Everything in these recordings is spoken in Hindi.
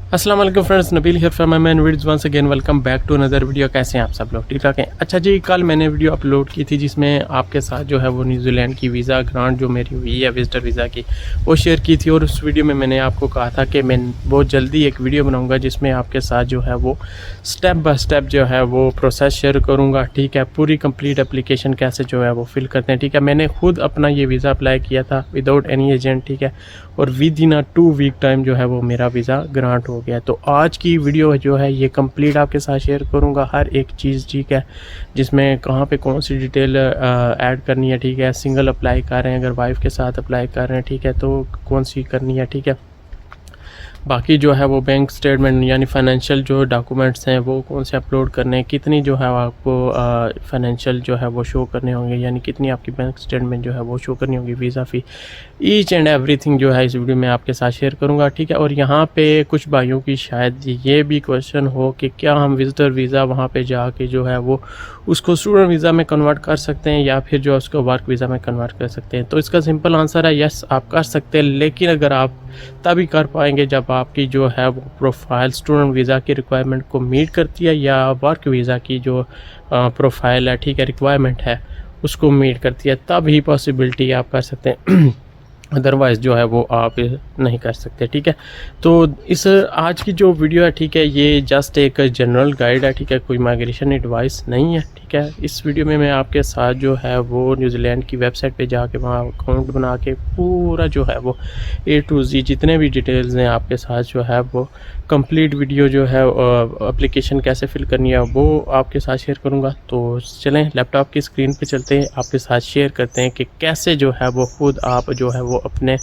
अस्सलाम वालेकुम friends, Nabeel here from my man videos once again welcome back to another video. कैसे हैं आप सब लोग? ठीक ठाक हैं? अच्छा जी, कल मैंने वीडियो अपलोड की थी जिसमें आपके साथ जो है वो न्यूजीलैंड की वीज़ा ग्रांट जो मेरी हुई है विजिटर वीज़ा की, वो शेयर की थी। और उस वीडियो में मैंने आपको कहा था कि मैं बहुत जल्दी एक वीडियो बनाऊँगा जिसमें आपके साथ जो है वो स्टेप बाय स्टेप जो है वो प्रोसेस शेयर करूँगा। ठीक है, पूरी कंप्लीट एप्लीकेशन कैसे जो है वो फिल करते हैं। ठीक है, मैंने खुद अपना ये वीज़ा अप्लाई किया था विदाउट एनी एजेंट। ठीक है, और विद इन 2 वीक टाइम जो है वो मेरा वीज़ा ग्रांट हो गया। तो आज की वीडियो जो है ये कंप्लीट आपके साथ शेयर करूँगा हर एक चीज़। ठीक है, जिसमें कहाँ पे कौन सी डिटेल ऐड करनी है। ठीक है, सिंगल अप्लाई कर रहे हैं, अगर वाइफ के साथ अप्लाई कर रहे हैं, ठीक है, तो कौन सी करनी है। ठीक है, बाकी जो है वो बैंक स्टेटमेंट यानी फाइनेंशियल जो डॉक्यूमेंट्स हैं वो कौन से अपलोड करने हैं, कितनी जो है आपको फाइनेंशियल जो है वो शो करने होंगे, यानी कितनी आपकी बैंक स्टेटमेंट जो है वो शो करनी होगी, visa fee, each and everything जो है इस वीडियो में आपके साथ शेयर करूंगा। ठीक है, और यहाँ पे कुछ भाइयों की शायद ये भी क्वेश्चन हो कि क्या हम विजिटर वीज़ा वहाँ पे जाके जो है वो उसको स्टूडेंट वीज़ा में कन्वर्ट कर सकते हैं या फिर जो उसको वर्क वीज़ा में कन्वर्ट कर सकते हैं। तो इसका सिंपल आंसर है यस, आप कर सकते हैं, लेकिन अगर आप तभी कर पाएंगे जब आपकी जो है वो प्रोफाइल स्टूडेंट वीज़ा की रिक्वायरमेंट को मीट करती है या वर्क वीज़ा की जो प्रोफाइल है, ठीक है, रिक्वायरमेंट है, उसको मीट करती है, तब ही पॉसिबिलिटी आप कर सकते हैं। अदरवाइज़ जो है वो आप नहीं कर सकते। ठीक है, तो इस आज की जो वीडियो है, ठीक है, ये जस्ट एक जनरल गाइड है। ठीक है, कोई माइग्रेशन एडवाइस नहीं है। ठीक है, इस वीडियो में मैं आपके साथ जो है वो न्यूजीलैंड की वेबसाइट पे जाके वहाँ अकाउंट बना के पूरा जो है वो A to Z जितने भी डिटेल्स हैं आपके साथ जो है वो कंप्लीट वीडियो जो है एप्लीकेशन कैसे फिल करनी है वो आपके साथ शेयर करूँगा। तो चलें लैपटॉप की स्क्रीन पे चलते हैं, आपके साथ शेयर करते हैं कि कैसे जो है वो खुद आप जो है वो अपने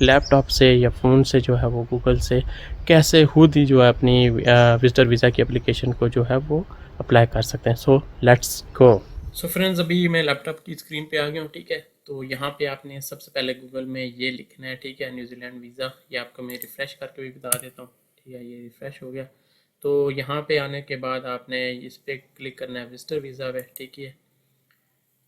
लैपटॉप से या फ़ोन से जो है वो गूगल से कैसे खुद ही जो है अपनी विजिटर वीज़ा की एप्लीकेशन को जो है वो अप्लाई कर सकते हैं। So let's go. So friends, अभी मैं लैपटॉप की स्क्रीन पे आ गया हूँ। ठीक है, तो यहाँ पे आपने सबसे पहले गूगल में ये लिखना है। ठीक है, न्यूजीलैंड वीज़ा, ये आपको मैं रिफ़्रेश करके भी बता देता हूँ। ठीक है, ये रिफ़्रेश हो गया। तो यहाँ पे आने के बाद आपने इस पर क्लिक करना है विजिटर वीज़ा पे। ठीक है,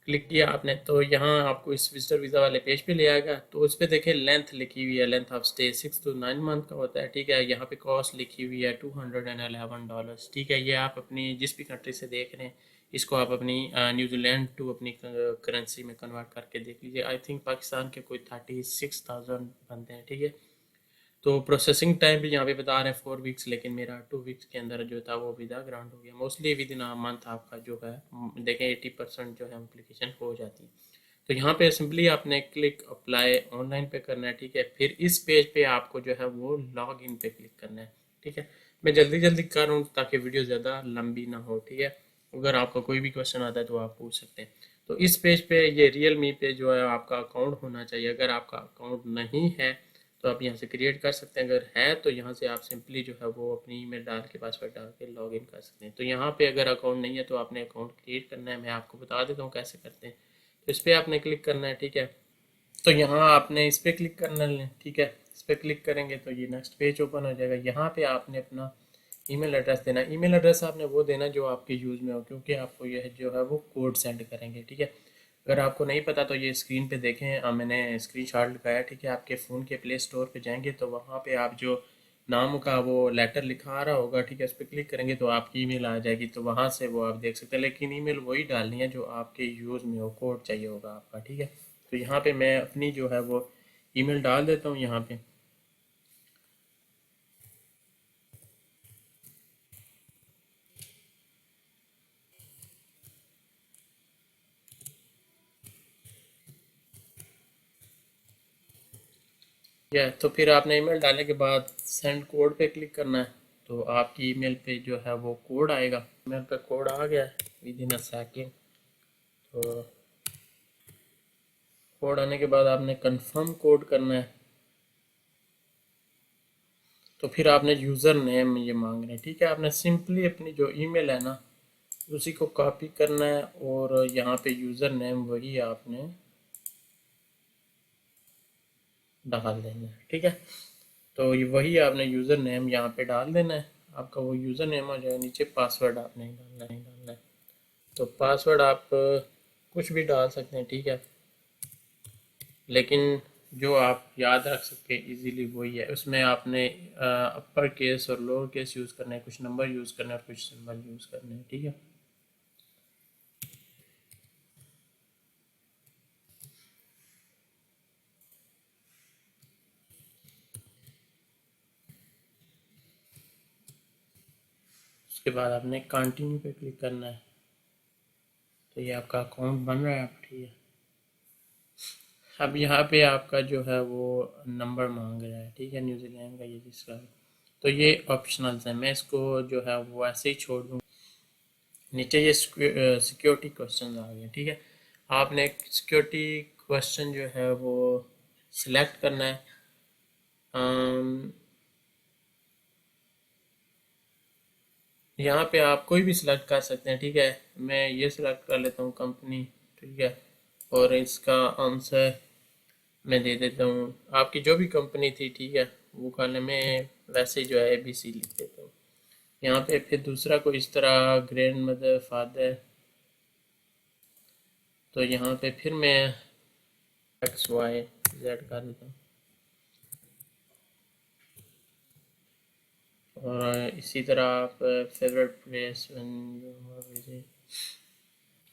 क्लिक किया आपने तो यहाँ आपको इस विजिटर वीज़ा वाले पेज पे ले आएगा। तो उस पर देखिए लेंथ लिखी हुई है, length of stay 6 to 9 month का होता है। ठीक है, यहाँ पे कॉस्ट लिखी हुई है $211। ठीक है, ये आप अपनी जिस भी कंट्री से देख रहे हैं इसको आप अपनी न्यूजीलैंड टू अपनी करेंसी में कन्वर्ट करके देख लीजिए। आई थिंक पाकिस्तान के कोई 36,000 बनते हैं। ठीक है, तो प्रोसेसिंग टाइम भी यहाँ पे बता रहे हैं 4 वीक्स, लेकिन मेरा 2 वीक्स के अंदर जो था वो वीज़ा ग्रांट हो गया। Mostly with in a month आपका जो है देखें 80% जो है एप्लीकेशन हो जाती है। तो यहाँ पे सिंपली आपने क्लिक अप्लाई ऑनलाइन पे करना है। ठीक है, फिर इस पेज पे आपको जो है वो लॉग इन पे क्लिक करना है। ठीक है, मैं जल्दी जल्दी कर रहा हूँ ताकि वीडियो ज़्यादा लंबी ना हो। ठीक है, अगर आपका कोई भी क्वेश्चन आता है तो आप पूछ सकते हैं। तो इस पेज पे ये रियल मी पे जो है आपका अकाउंट होना चाहिए। अगर आपका अकाउंट नहीं है तो आप यहाँ से क्रिएट कर सकते हैं, अगर है तो यहाँ से आप सिंपली जो है वो अपनी ईमेल डाल के पासवर्ड डाल के लॉग इन कर सकते हैं। तो यहाँ पे अगर अकाउंट नहीं है तो आपने अकाउंट क्रिएट करना है, मैं आपको बता देता हूँ कैसे करते हैं। तो इस पर आपने क्लिक करना है। ठीक है, तो यहाँ आपने इस पर क्लिक करना है। ठीक है, इस पर क्लिक करेंगे तो ये नेक्स्ट पेज ओपन हो जाएगा। यहाँ पे आपने अपना ईमेल एड्रेस देना। ईमेल एड्रेस आपने वो देना जो आपके यूज़ में हो, क्योंकि आपको यह जो है वो कोड सेंड करेंगे। ठीक है, अगर आपको नहीं पता तो ये स्क्रीन पे देखें, मैंने स्क्रीनशॉट लगाया। ठीक है, आपके फ़ोन के प्ले स्टोर पे जाएंगे तो वहाँ पे आप जो नाम का वो लेटर लिखा आ रहा होगा, ठीक है, उस पर क्लिक करेंगे तो आपकी ईमेल आ जाएगी। तो वहाँ से वो आप देख सकते हैं, लेकिन ईमेल वही डालनी है जो आपके यूज़ में हो, कोड चाहिए होगा आपका। ठीक है, तो यहाँ पे मैं अपनी जो है वो ईमेल डाल देता हूँ यहाँ पे। या तो फिर आपने ईमेल डालने के बाद सेंड कोड पे क्लिक करना है। तो आपकी ईमेल पे जो है वो कोड आएगा। ईमेल पे कोड आ गया है विद इन अ सेकेंड। तो कोड आने के बाद आपने कंफर्म कोड करना है। तो फिर आपने यूज़र नेम ये मांग रहे हैं। ठीक है, आपने सिंपली अपनी जो ईमेल है ना उसी को कॉपी करना है और यहाँ पे यूज़र नेम वही आपने डाल देना है। ठीक है, तो ये वही आपने यूज़र नेम यहाँ पे डाल देना है। आपका वो यूज़र नेम हो जाएगा। नीचे पासवर्ड आपने डालना है। तो पासवर्ड आप कुछ भी डाल सकते हैं। ठीक है, लेकिन जो आप याद रख सके इजीली वही है। उसमें आपने अपर केस और लोअर केस यूज़ करने हैं, कुछ नंबर यूज़ करने हैं और कुछ सिंबल यूज़ करने हैं, ठीक है। उसके बाद आपने कंटिन्यू पे क्लिक करना है, तो ये आपका अकाउंट बन रहा है, आप ठीक है। अब यहाँ पे आपका जो है वो नंबर मांग रहा है, ठीक है, न्यूजीलैंड का ये जिसका, तो ये ऑप्शनल है, मैं इसको जो है वो ऐसे ही छोड़ दूँ। नीचे ये सिक्योरिटी क्वेश्चन आ गए, ठीक है। आपने सिक्योरिटी क्वेश्चन जो है वो सिलेक्ट करना है। यहाँ पे आप कोई भी सिलेक्ट कर सकते हैं, ठीक है। मैं ये सिलेक्ट कर लेता हूँ कंपनी, ठीक है, और इसका आंसर मैं दे देता हूँ आपकी जो भी कंपनी थी, ठीक है, वो खाने में वैसे ही जो है ABC लिख देता हूँ। यहाँ पे फिर दूसरा कोई इस तरह ग्रैंड मदर फादर, तो यहाँ पे फिर मैं XYZ कर देता हूँ। और इसी तरह आप फेवरेट प्लेस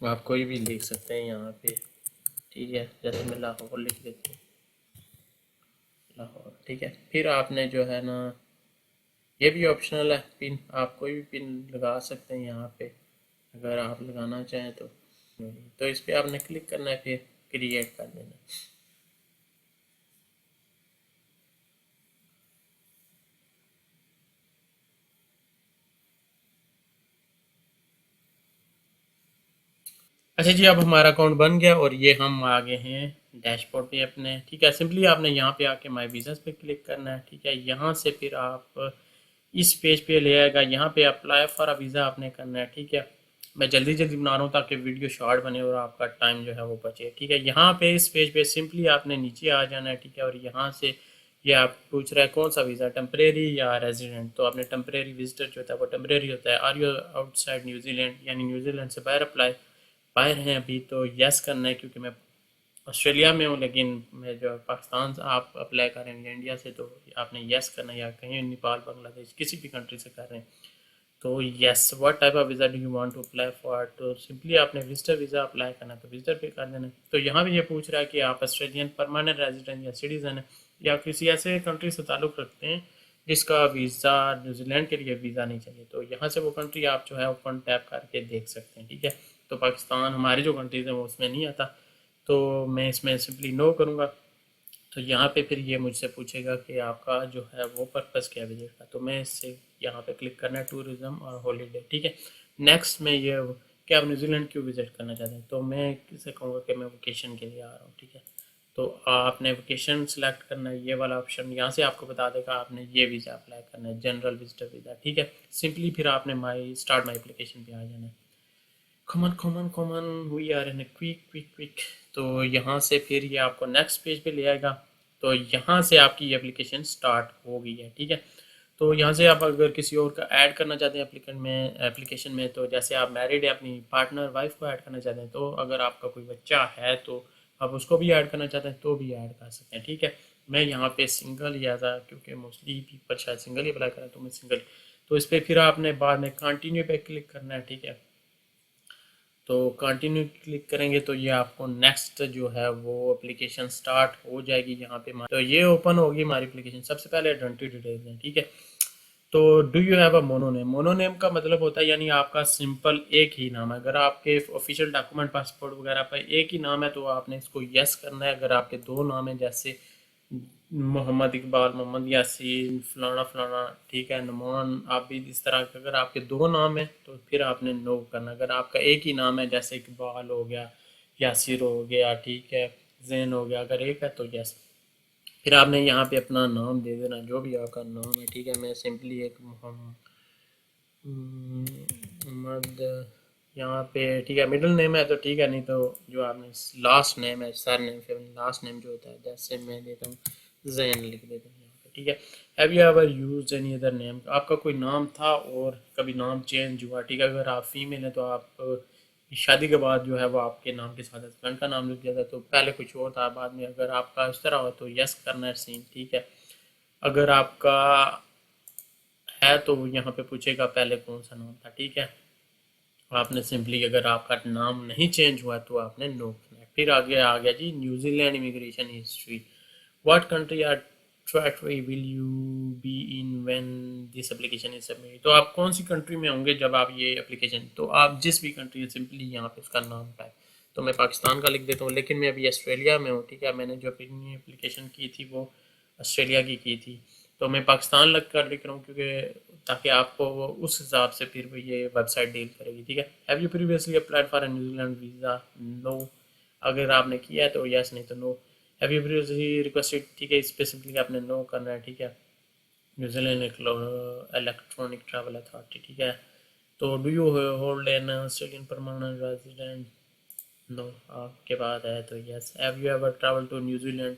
आप कोई भी लिख सकते हैं यहाँ पे, ठीक है, जैसे मैं लाहौर लिख देता हूँ, लाहौर, ठीक है। फिर आपने जो है ना, ये भी ऑप्शनल है, पिन आप कोई भी पिन लगा सकते हैं यहाँ पे अगर आप लगाना चाहें तो इस पर आपने क्लिक करना है, फिर क्रिएट कर देना है। अच्छा जी, अब हमारा अकाउंट बन गया और ये हम आ गए हैं डैशबोर्ड पे अपने, ठीक है। सिंपली आपने यहाँ पे आके माई वीज़ास पे क्लिक करना है, ठीक है। यहाँ से फिर आप इस पेज पे ले आएगा, यहाँ पे अप्लाई फॉर अ वीज़ा आपने करना है, ठीक है। मैं जल्दी जल्दी बना रहा हूँ ताकि वीडियो शॉर्ट बने और आपका टाइम जो है वो बचे, ठीक है। यहाँ पे इस पेज पे सिंपली आपने नीचे आ जाना है, ठीक है। और यहाँ से ये आप पूछ रहा है कौन सा वीज़ा, टेम्परेरी या रेजिडेंट, तो आपने टेम्परेरी विजिटर जो होता है वो टेम्परेरी होता है। आर यू आउटसाइड न्यूजीलैंड, यानी न्यूजीलैंड से बाहर अप्लाई बाहर हैं अभी, तो यस करना है, क्योंकि मैं ऑस्ट्रेलिया में हूँ, लेकिन मैं जो पाकिस्तान से आप अप्लाई कर रहे हैं इंडिया से, तो आपने यस करना है, या कहीं नेपाल बांग्लादेश किसी भी कंट्री से कर रहे हैं तो yes. What type of visa do you want to apply for, तो सिंपली आपने विजिटर वीज़ा अप्लाई करना है, तो विजिटर पे कर देना है। तो यहाँ भी ये पूछ रहा है कि आप ऑस्ट्रेलियन परमानेंट रेजिडेंट या सिटीजन है, या किसी ऐसे कंट्री से ताल्लुक़ रखते हैं जिसका वीज़ा न्यूजीलैंड के लिए वीज़ा नहीं चाहिए, तो यहाँ से वो कंट्री आप जो है ओपन टैप करके देख सकते हैं, ठीक है। तो पाकिस्तान हमारी जो कंट्रीज़ हैं वो उसमें नहीं आता, तो मैं इसमें सिंपली नो करूँगा। तो यहाँ पे फिर ये मुझसे पूछेगा कि आपका जो है वो पर्पज़ क्या है विजिट का, तो मैं इससे यहाँ पे क्लिक करना है टूरिज़्म और हॉलीडे, ठीक है। नेक्स्ट में ये कि आप न्यूजीलैंड क्यों विजिट करना चाहते हैं, तो मैं किसे कहूँगा कि मैं वेकेशन के लिए आ रहा हूँ, ठीक है। तो आपने वेकेशन सेलेक्ट करना है, ये वाला ऑप्शन यहाँ से आपको बता देगा आपने ये वीज़ा अप्लाई करना है, जनरल विजिटर वीज़ा, ठीक है। सिंपली फिर आपने स्टार्ट माई एप्लीकेशन पे आ जाना है। Common common common we are in quick quick quick, तो यहाँ से फिर ये आपको नेक्स्ट पेज पे ले आएगा। तो यहाँ से आपकी ये एप्लीकेशन स्टार्ट हो गई है, ठीक है। तो यहाँ से आप अगर किसी और का ऐड करना चाहते हैं एप्लीकेशन में, तो जैसे आप मैरिड है, अपनी पार्टनर वाइफ को ऐड करना चाहते हैं, तो अगर आपका कोई बच्चा है तो आप उसको भी ऐड करना चाहते हैं तो भी ऐड कर सकते हैं, ठीक है। मैं यहाँ पे सिंगल या क्योंकि मोस्टली पीपल शायद सिंगल ही अप्लाई करें, तो मैं सिंगल, तो इस पर फिर आपने बाद में कंटिन्यू पे क्लिक करना है, ठीक है। तो कंटिन्यू क्लिक करेंगे तो ये आपको नेक्स्ट जो है वो एप्लीकेशन स्टार्ट हो जाएगी। यहाँ पे तो ये ओपन होगी हमारी एप्लीकेशन। सबसे पहले आइडेंटिटी डिटेल्स हैं, ठीक है। तो डू यू हैव अ मोनोनेम, मोनोनेम का मतलब होता है यानी आपका सिंपल एक ही नाम है। अगर आपके ऑफिशियल डॉक्यूमेंट पासपोर्ट वगैरह पर एक ही नाम है तो आपने इसको यस करना है। अगर आपके दो नाम है, जैसे मोहम्मद इकबाल, मोहम्मद यासीन, फलाना फलाना, ठीक है, नुमान आबिद, इस तरह के अगर आपके दो नाम है तो फिर आपने नो करना। अगर आपका एक ही नाम है, जैसे इकबाल हो गया, यासिर हो गया, ठीक है, जैन हो गया, अगर एक है तो यस। फिर आपने यहाँ पे अपना नाम दे देना, जो भी आपका नाम है, ठीक है। मैं सिंपली एक मोहम्मद यहाँ पे, ठीक है, मिडिल नेम है तो ठीक है, नहीं तो जो आपने लास्ट नेम है, सर नेम, फिर लास्ट नेम जो होता है, जैसे मैं देता हूँ जैन लिख देता हूँ यहाँ पे, ठीक है। Have you ever used any other name, आपका कोई नाम था और कभी नाम चेंज हुआ, ठीक है। अगर आप फीमेल हैं तो आप शादी के बाद जो है वो आपके नाम के साथ हस्बैंड का नाम लिख दिया था, तो पहले कुछ और था, बाद में अगर आपका इस तरह हो तो यस करना है सीन, ठीक है। अगर आपका है तो यहाँ पे पूछेगा पहले कौन सा नाम था, ठीक है। आपने सिंपली, अगर आपका नाम नहीं चेंज हुआ तो आपने नो करना है। फिर आगे आ गया जी New Zealand immigration history. What country or territory will you be in when this application is submitted. तो आप कौन सी कंट्री में होंगे जब आप ये एप्लीकेशन, तो आप जिस भी कंट्री है सिंपली यहाँ पे उसका नाम टाइप। तो मैं पाकिस्तान का लिख देता हूँ, लेकिन मैं अभी ऑस्ट्रेलिया में हूँ, ठीक है। मैंने जो अपनी एप्लीकेशन की थी वो ऑस्ट्रेलिया की थी, तो मैं पाकिस्तान लग कर लिख रहा हूँ, क्योंकि ताकि आपको वो उस हिसाब से फिर वो ये वेबसाइट डील करेगी, ठीक है। Have you previously applied for a New Zealand visa? No. अगर आपने किया है तो यस, नहीं तो no. Have you previously requested, ठीक है, इस पे सिंपली आपने नो करना है, ठीक है। न्यूजीलैंड इलेक्ट्रॉनिक ट्रैवल अथॉरिटी, ठीक है। तो do you hold an Australian permanent resident? No. आपके पास है तो yes. Have you ever travel to New Zealand?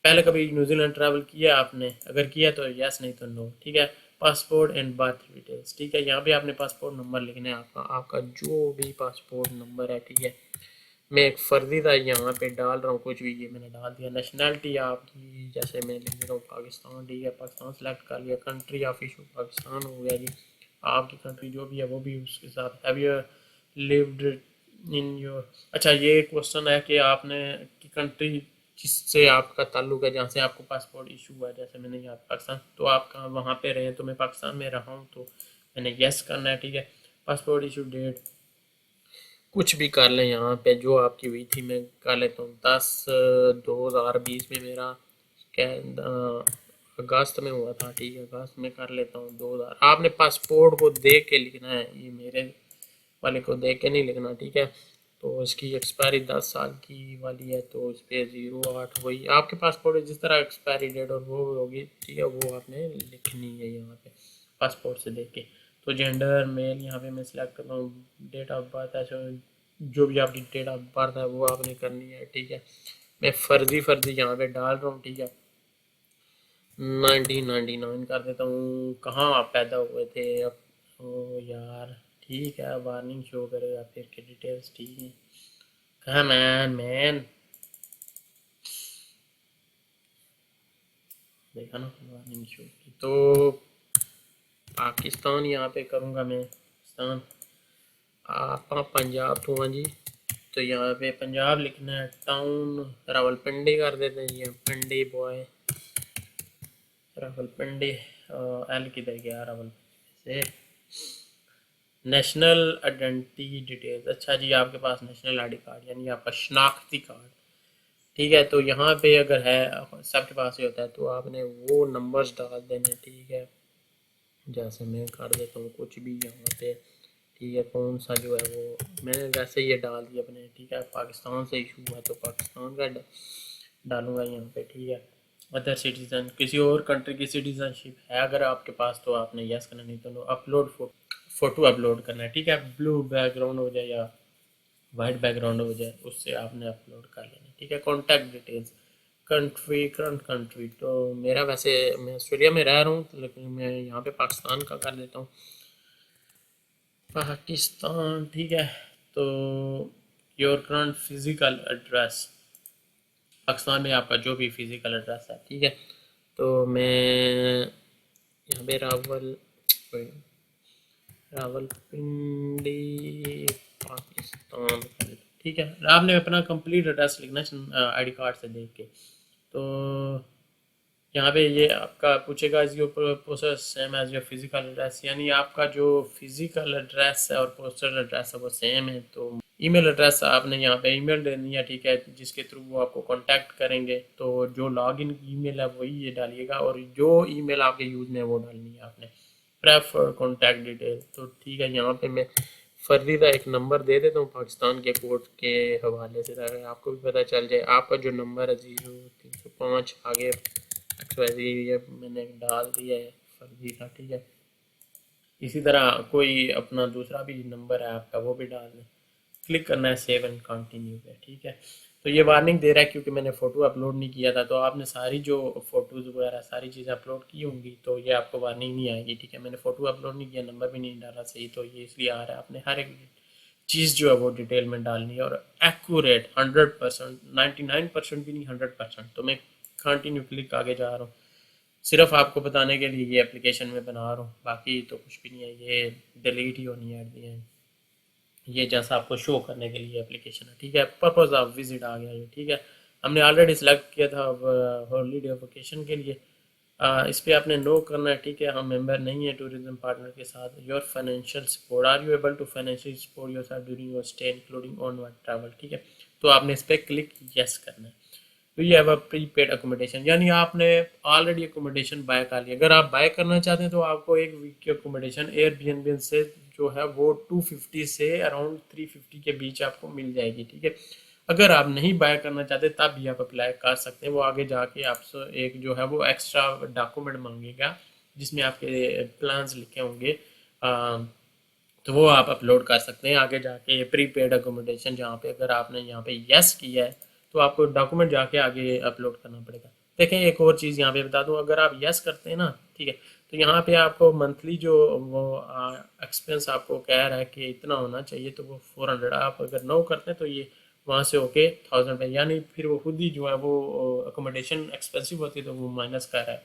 पहले कभी न्यूजीलैंड ट्रैवल किया आपने? अगर किया तो यस, नहीं तो नो, ठीक है। पासपोर्ट एंड बर्थ डिटेल्स, ठीक है। यहाँ पे आपने पासपोर्ट नंबर लिखना है, आपका आपका जो भी पासपोर्ट नंबर है, ठीक है। मैं एक फर्जी था यहाँ पे डाल रहा हूँ कुछ भी, ये मैंने डाल दिया। नेशनैलिटी आपकी जैसे मैं लिख देता हूँ पाकिस्तान, ठीक है। पाकिस्तान सेलेक्ट कर लिया। कंट्री ऑफ इशू पाकिस्तान हो गया जी। आपकी कंट्री जो भी है वो भी उसके साथ। Have you lived in your, अच्छा ये क्वेश्चन है कि आपने की कंट्री जिससे आपका ताल्लुक है, जहाँ से आपको पासपोर्ट इशू हुआ है, जैसे मैंने यहाँ पाकिस्तान, तो आप कहाँ वहाँ पे रहे, तो मैं पाकिस्तान में रहा हूँ, तो मैंने यस करना है, ठीक है। पासपोर्ट इशू डेट कुछ भी कर लें, यहाँ पे जो आपकी हुई थी मैं कर लेता हूँ 10/2020 में मेरा क्या अगस्त में हुआ था, ठीक है। अगस्त में कर लेता हूँ 2000। आपने पासपोर्ट को देख के लिखना है, ये मेरे वाले को देख के नहीं लिखना, ठीक है। तो इसकी एक्सपायरी 10 साल की वाली है, तो इस पर 08 वही आपके पासपोर्ट है जिस तरह एक्सपायरी डेट और वो होगी, ठीक है, वो आपने लिखनी है यहाँ पे पासपोर्ट से देख के। तो जेंडर मेल यहाँ पे मैं सिलेक्ट करता हूँ। डेट ऑफ बर्थ ऐसे जो भी आपकी डेट ऑफ बर्थ है वो आपने करनी है, ठीक है। मैं फर्जी फर्जी यहाँ पे डाल रहा हूँ, ठीक है। 1999 कर देता हूँ। कहाँ आप पैदा हुए थे अब? ओ यार, ठीक है, वार्निंग शो करेगा फिर के डिटेल्स, ठीक है। कहाँ मैन मैन देखा ना, वार्निंग शो की। तो पाकिस्तान यहाँ पे करूँगा मैं, पाकिस्तान। आप पंजाब तो हाँ जी, तो यहाँ पे पंजाब लिखना है। टाउन रावलपिंडी कर देते हैं जी, पिंडी बॉय रावलपिंडी। एल किधर गया रावल से। नेशनल आइडेंटिटी डिटेल्स, अच्छा जी आपके पास नेशनल आईडी कार्ड यानी आपका शनाख्ती कार्ड, ठीक है। तो यहाँ पे अगर है, सबके पास ही होता है, तो आपने वो नंबर्स डाल देने, ठीक है। जैसे मैं कर देता हूँ कुछ भी यहाँ पे, ठीक है। कौन सा जो है वो मैंने वैसे ये डाल दिया अपने, ठीक है। पाकिस्तान से इशू हुआ तो पाकिस्तान का डालूंगा यहाँ पे, ठीक है। अदर सिटीजन, किसी और कंट्री की सिटीजनशिप है अगर आपके पास तो आपने यस करना, नहीं तो नो। अपलोड फोटो अपलोड करना है, ठीक है। ब्लू बैकग्राउंड हो जाए या वाइट बैकग्राउंड हो जाए, उससे आपने अपलोड कर लेना, ठीक है। Contact details, country, current country, तो मेरा वैसे मैं ऑस्ट्रेलिया में रह रहा हूँ, लेकिन मैं यहाँ पे पाकिस्तान का कर देता हूँ, पाकिस्तान, ठीक है। तो your current physical address, Pakistan में आपका जो भी फिजिकल एड्रेस है, ठीक है। तो मैं यहाँ पे रावलपिंडी पाकिस्तान, ठीक है। आपने अपना कंप्लीट एड्रेस लिखना आईडी कार्ड से देख के। तो यहाँ पे ये आपका पूछेगा is your postal same as your physical address, यानी आपका जो फिजिकल एड्रेस है और पोस्टल एड्रेस है वो सेम है। तो ईमेल एड्रेस आपने यहाँ पे ईमेल देनी है, ठीक है, जिसके थ्रू वो आपको कांटेक्ट करेंगे। तो जो लॉगिन ईमेल है वही ये डालिएगा, और जो ईमेल आपके यूज में है वो डालनी है आपने। प्रेफर कॉन्टैक्ट डिटेल, तो ठीक है। यहाँ पे मैं फर्जी का एक नंबर दे देता हूँ पाकिस्तान के कोर्ट के हवाले से, ताकि आपको भी पता चल जाए। आपका जो नंबर है 0305 आगे एक्सवाइजी ये मैंने डाल दिया है फर्जी का, ठीक है। इसी तरह कोई अपना दूसरा भी नंबर है आपका वो भी डाल दें। क्लिक करना है सेव एंड कंटिन्यू पे, ठीक है। तो ये वार्निंग दे रहा है क्योंकि मैंने फ़ोटो अपलोड नहीं किया था, तो आपने सारी जो फ़ोटोज़ वगैरह सारी चीज़ें अपलोड की होंगी, तो ये आपको वार्निंग नहीं आएगी, ठीक है। मैंने फ़ोटो अपलोड नहीं किया, नंबर भी नहीं डाला सही, तो ये इसलिए आ रहा है। आपने हर एक चीज़ जो है वो डिटेल में डालनी है और एक्यूरेट 100%, 99% भी नहीं 100%। तो मैं कंटिन्यू क्लिक आगे जा रहा हूँ, सिर्फ आपको बताने के लिए ये एप्लीकेशन में बना रहा हूँ, बाकी तो कुछ भी नहीं है, ये डिलीट ही होनी है एट द एंड। ये जैसा आपको शो करने के लिए एप्लीकेशन है, ठीक है। पर्पज ऑफ विजिट आ गया ये, ठीक है। हमने ऑलरेडी सिलेक्ट किया था हॉलीडे वेकेशन के लिए। इस पे आपने नो करना है, ठीक है। हम मेंबर नहीं है टूरिज्म पार्टनर के साथ। Your financial support, are you able to financially support yourself during your stay including onward travel, ठीक है। तो आपने इस पर क्लिक यस करना है। तो ये हैव अ प्रीपेड अकोमोडेशन, यानी आपने ऑलरेडी अकोमोडेशन बाय कर लिया। अगर आप बाय करना चाहते हैं तो आपको एक वीक की अकोमोडेशन एयरबीएनबी से जो है वो 250 से अराउंड 350 के बीच आपको मिल जाएगी, ठीक है। अगर आप नहीं बाय करना चाहते तब भी आप अप्लाई कर सकते हैं। वो आगे जाके आपसे एक जो है वो एक्स्ट्रा डॉक्यूमेंट मांगेगा जिसमें आपके प्लान्स लिखे होंगे, तो वो आप अपलोड कर सकते हैं आगे जाके। प्रीपेड अकोमोडेशन जहाँ पे अगर आपने यहाँ पे यस किया है तो आपको डॉक्यूमेंट जाके आगे अपलोड करना पड़ेगा। देखें एक और चीज़ यहाँ पे बता दूँ, अगर आप यस करते हैं ना, ठीक है, तो यहाँ पे आपको मंथली जो वो एक्सपेंस आपको कह रहा है कि इतना होना चाहिए, तो वो 400। आप अगर नो करते हैं तो ये वहाँ से होके 1000 पे, यानी फिर वो खुद ही जो है वो अकोमोडेशन एक्सपेंसिव होती है तो वो माइनस कर रहा है,